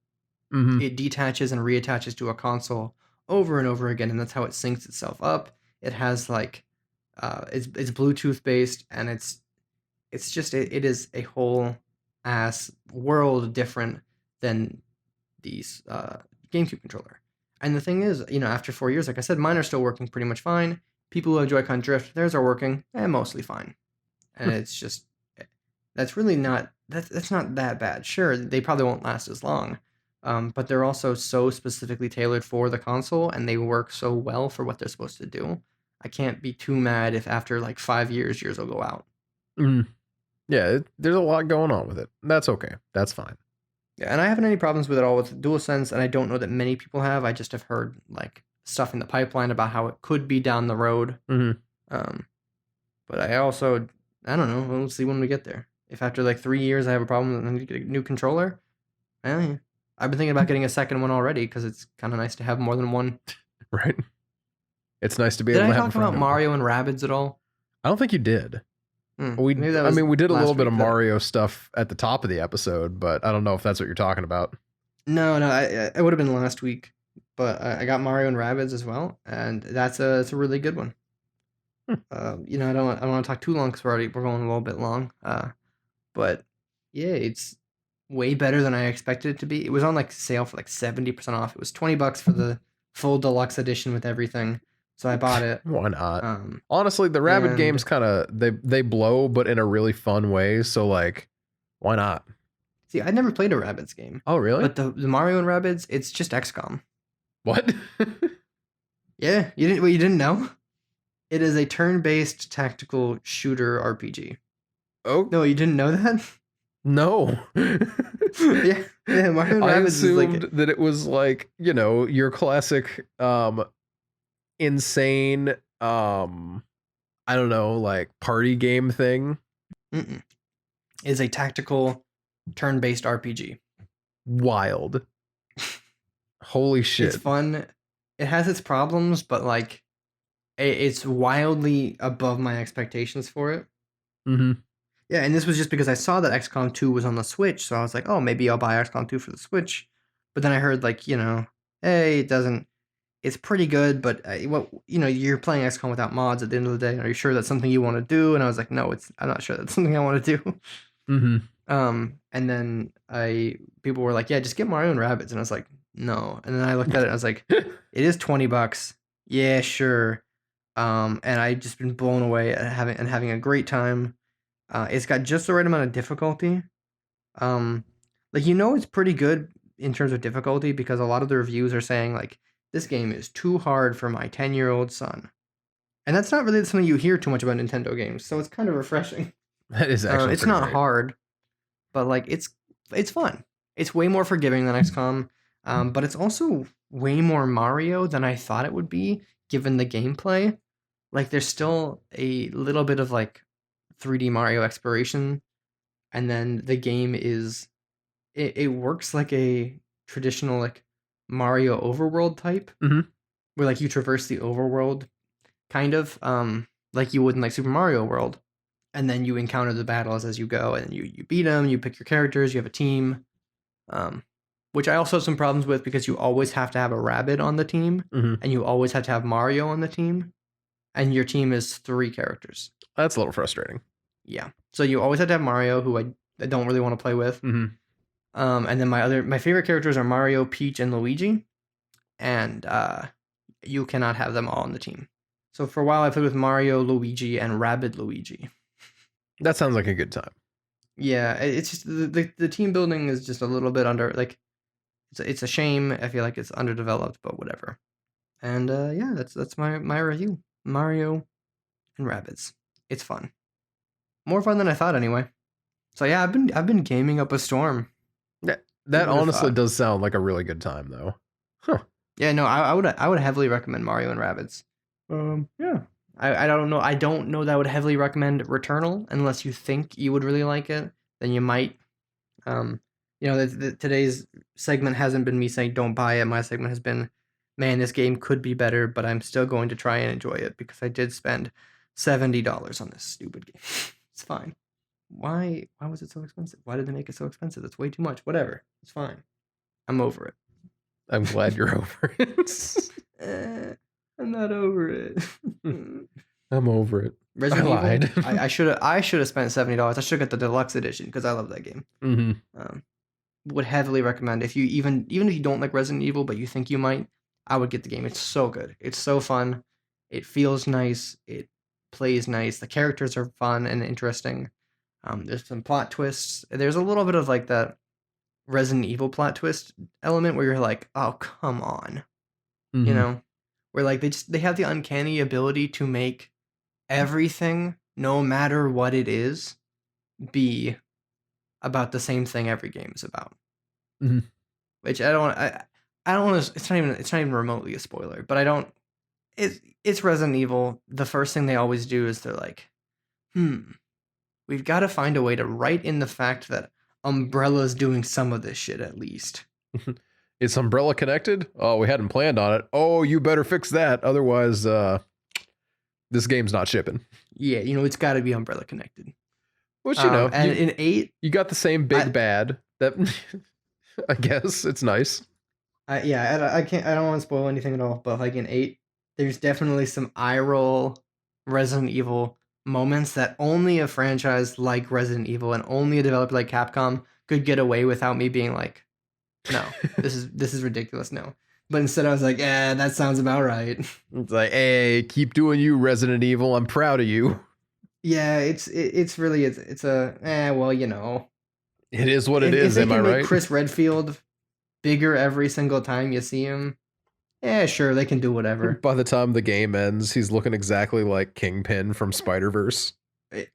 Hmm. It detaches and reattaches to a console over and over again, and that's how it syncs itself up. It has like it's Bluetooth based, and it's just it is a whole ass world different than these GameCube controller. And the thing is, after 4 years, like I said, mine are still working pretty much fine. People who have Joy-Con drift, theirs are working mostly fine, and it's just that's really not that's not that bad. Sure, they probably won't last as long, but they're also so specifically tailored for the console, and they work so well for what they're supposed to do. I can't be too mad if after like 5 years, yours will go out. Hmm. Yeah, there's a lot going on with it. That's okay. That's fine. Yeah, and I haven't any problems with it all with DualSense, and I don't know that many people have. I just have heard like stuff in the pipeline about how it could be down the road. Hmm. Um, but I don't know. We'll see when we get there. If after like 3 years I have a problem and I need to get a new controller, well, yeah. I've been thinking about getting a second one already because it's kind of nice to have more than one. Right? It's nice to be Did able I to have a talk about friend over. Mario and Rabbids at all? I don't think you did. Maybe that I was mean, we did a little last bit of week. Mario stuff at the top of the episode, but I don't know if that's what you're talking about. No, it would have been last week, but I got Mario and Rabbids as well, and it's a really good one. Hmm. I don't want to talk too long because we're going a little bit long. But yeah, it's way better than I expected it to be. It was on like sale for like 70% off. It was $20 for the full deluxe edition with everything, so I bought it. Why not? Um, Honestly, the Rabbit games and kind of they blow, but in a really fun way. So like, why not? see, I'd never played a Rabbids game, Oh, really? but the Mario and Rabbids, it's just XCOM. What? Yeah, you didn't know? It is a turn-based tactical shooter RPG. Oh No, you didn't know that? no. Yeah, Mario and I Rabbids is like assumed that it was like, your classic insane I don't know, like party game thing. mm-mm. Is a tactical turn-based RPG. Wild. Holy shit. It's fun. It has its problems, but like it's wildly above my expectations for it. Mm-hmm. Yeah, and this was just because I saw that XCOM 2 was on the Switch, so I was like, oh, maybe I'll buy XCOM 2 for the Switch. But then I heard like, hey, it doesn't. It's pretty good, but you're playing XCOM without mods at the end of the day. Are you sure that's something you want to do? And I was like, no, I'm not sure that's something I want to do. Mm-hmm. And then people were like, yeah, just get Mario and Rabbids, and I was like, no. And then I looked at it and I was like, it is $20. Yeah, sure. And I just been blown away at having a great time. It's got just the right amount of difficulty. Um, like it's pretty good in terms of difficulty because a lot of the reviews are saying like this game is too hard for my 10-year-old son. And that's not really something you hear too much about Nintendo games, so it's kind of refreshing. That is actually It's pretty not great. hard, but like it's fun. It's way more forgiving than XCOM, but it's also way more Mario than I thought it would be given the gameplay. Like there's still a little bit of like 3D Mario exploration, and then the game it works like a traditional like Mario overworld type, Mm-hmm. where like you traverse the overworld kind of like you would in like Super Mario World, and then you encounter the battles as you go, and you beat them. You pick your characters. You have a team, um, which I also have some problems with because you always have to have a rabbit on the team, Mm-hmm. and you always have to have Mario on the team, and your team is 3 characters. That's a little frustrating. Yeah, so you always have to have Mario, who I don't really want to play with. Mm-hmm. And then my favorite characters are Mario, Peach, and Luigi, and you cannot have them all on the team. So for a while I played with Mario, Luigi, and Rabbid Luigi. That sounds like a good time. Yeah, it's just the team building is just a little bit under like it's a shame. I feel like it's underdeveloped, but whatever. And yeah, that's my review. Mario and Rabbids. It's fun. More fun than I thought anyway. So yeah, I've been gaming up a storm. Who That would have honestly thought? does sound like a really good time, though. Huh. Yeah, no, I would heavily recommend Mario and Rabbids. Yeah. I don't know that I would heavily recommend Returnal unless you think you would really like it. Then you might. Um, today's segment hasn't been me saying don't buy it. My segment has been, man, this game could be better, but I'm still going to try and enjoy it because I did spend $70 on this stupid game. It's fine. Why was it so expensive? Why did they make it so expensive? That's way too much. Whatever. It's fine. I'm over it. I'm glad you're over it. I'm not over it. I'm over it. Resident I lied. Evil. I should have spent $70. I should have got the deluxe edition because I love that game. Mm-hmm. Would heavily recommend if you even if you don't like Resident Evil but you think you might, I would get the game. It's so good. It's so fun. It feels nice. It plays nice. The characters are fun and interesting. There's some plot twists. There's a little bit of like that Resident Evil plot twist element where you're like, oh come on, Mm-hmm. where like they have the uncanny ability to make everything, no matter what it is, be about the same thing every game is about. Mm-hmm. Which I don't want to. It's not even remotely a spoiler, but I don't. It's Resident Evil. The first thing they always do is they're like, we've got to find a way to write in the fact that Umbrella's doing some of this shit at least. Is Umbrella connected? Oh, we hadn't planned on it. Oh, you better fix that. Otherwise, this game's not shipping. Yeah, it's got to be Umbrella connected. Which, and in 8, you got the same big bad that I guess it's nice. I can't. I don't want to spoil anything at all. But like in 8, there's definitely some eye roll Resident Evil moments that only a franchise like Resident Evil and only a developer like Capcom could get away without me being like, no, this is ridiculous. No, but instead I was like, yeah, that sounds about right. It's like, hey, keep doing you, Resident Evil. I'm proud of you. Yeah, it's really it's a well, It is what it if is. they Am I can make right? Chris Redfield bigger every single time you see him, yeah, sure, they can do whatever. By the time the game ends, he's looking exactly like Kingpin from Spider-Verse.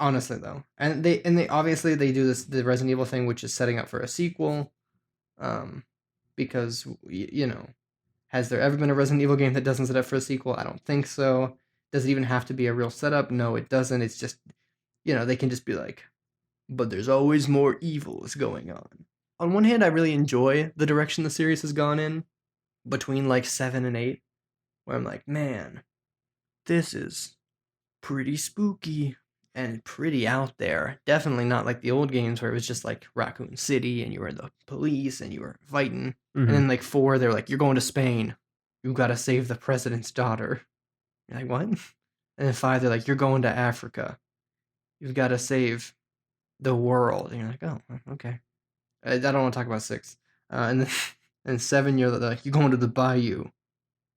Honestly, though, and they obviously they do the Resident Evil thing, which is setting up for a sequel, because has there ever been a Resident Evil game that doesn't set up for a sequel? I don't think so. Does it even have to be a real setup? No, it doesn't. It's just they can just be like, but there's always more evils going on. On one hand, I really enjoy the direction the series has gone in between like 7 and 8, where I'm like, man, this is pretty spooky and pretty out there. Definitely not like the old games where it was just like Raccoon City and you were the police and you were fighting. Mm-hmm. And then like 4, they're like, you're going to Spain. You gotta save the president's daughter. You're like, what? And then 5, they're like, you're going to Africa. You've got to save the world. And you're like, oh, okay. I don't want to talk about 6. And then and 7, you're like, you going to the bayou.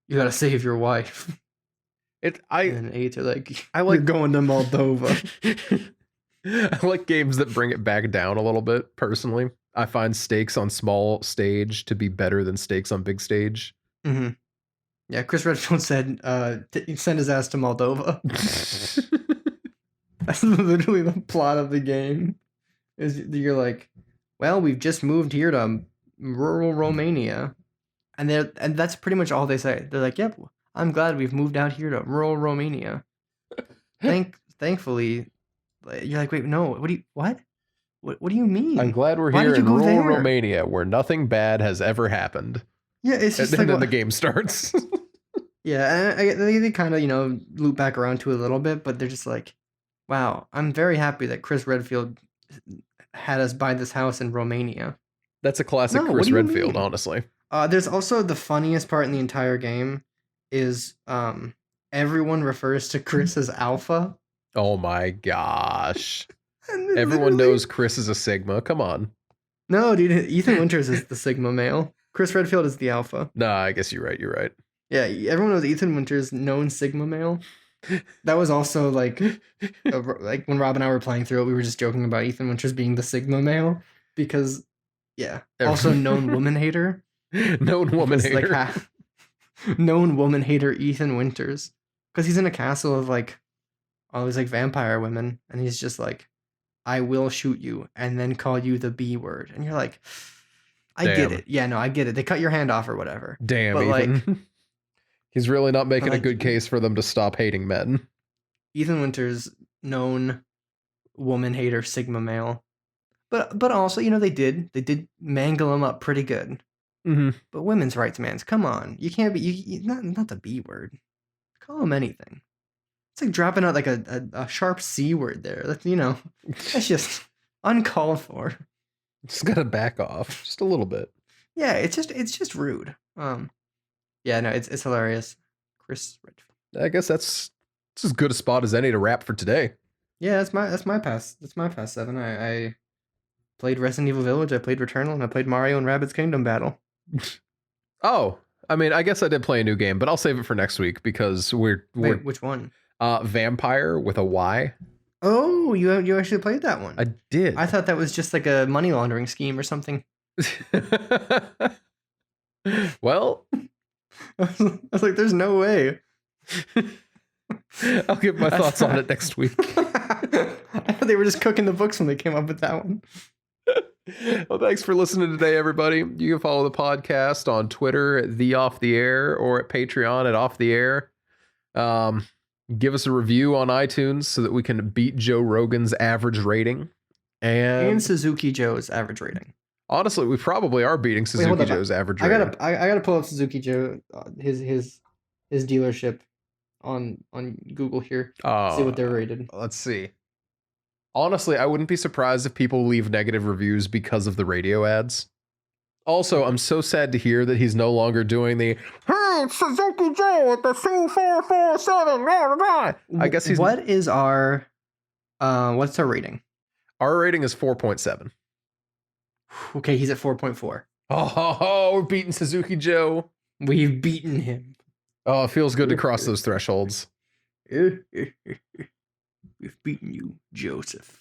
You gotta save your wife. And then 8, you're like, you're going to Moldova. I like games that bring it back down a little bit, personally. I find stakes on small stage to be better than stakes on big stage. Mm-hmm. Yeah, Chris Redfield said, send his ass to Moldova. That's literally the plot of the game. Is you're like, well, we've just moved here to rural Romania. And that's pretty much all they say. They're like, yep, I'm glad we've moved out here to rural Romania. Thankfully, you're like, wait, no, what? What do you mean? I'm glad we're here in rural Romania where nothing bad has ever happened. Yeah, it's just and then the game starts. Yeah, and they kind of, loop back around to it a little bit, but they're just like, wow, I'm very happy that Chris Redfield had us buy this house in Romania. That's a classic Chris Redfield, honestly. There's also the funniest part in the entire game is everyone refers to Chris as Alpha. Oh my gosh. Everyone knows Chris is a Sigma. Come on. No, dude, Ethan Winters is the Sigma male. Chris Redfield is the Alpha. Nah, I guess you're right. Yeah, everyone knows Ethan Winters, known Sigma male. That was also like when Rob and I were playing through it, we were just joking about Ethan Winters being the Sigma male because, yeah, also known woman hater. Known woman hater. Known woman hater Ethan Winters, because he's in a castle of all these vampire women, and he's just like, I will shoot you and then call you the B word, and you're like, I get it. Yeah, no, I get it. They cut your hand off or whatever. Damn, but Ethan. He's really not making a good case for them to stop hating men. Ethan Winters, known woman hater, Sigma male, but also they did mangle him up pretty good. Mm-hmm. But women's rights, man, come on, you can't be you not the B word. Call him anything. It's like dropping out a sharp C word there. That's that's just uncalled for. Just gotta back off just a little bit. Yeah, it's just rude. Yeah, no, it's hilarious. Chris Redfield. I guess that's as good a spot as any to wrap for today. Yeah, that's my past 7. I played Resident Evil Village, I played Returnal, and I played Mario and Rabbids Kingdom Battle. Oh, I mean, I guess I did play a new game, but I'll save it for next week because we're Wait, which one? Vampire with a Y. Oh, you actually played that one. I did. I thought that was just like a money laundering scheme or something. Well, I was like, there's no way. I'll give my thoughts on it next week. I thought they were just cooking the books when they came up with that one. Well, thanks for listening today, everybody. You can follow the podcast on Twitter at The Off the Air or at Patreon at Off the Air. Give us a review on iTunes so that we can beat Joe Rogan's average rating. And Suzuki Joe's average rating. Honestly, we probably are beating Suzuki Joe's average rating. I gotta pull up Suzuki Joe, his dealership on Google here. See what they're rated. Let's see. Honestly, I wouldn't be surprised if people leave negative reviews because of the radio ads. Also, I'm so sad to hear that he's no longer doing the "Hey, it's Suzuki Joe at the C447." I guess he's. What is our what's our rating? Our rating is 4.7. Okay, he's at 4.4. Oh, we're beating Suzuki Joe. We've beaten him. Oh, it feels good to cross those thresholds. We've beaten you, Joseph.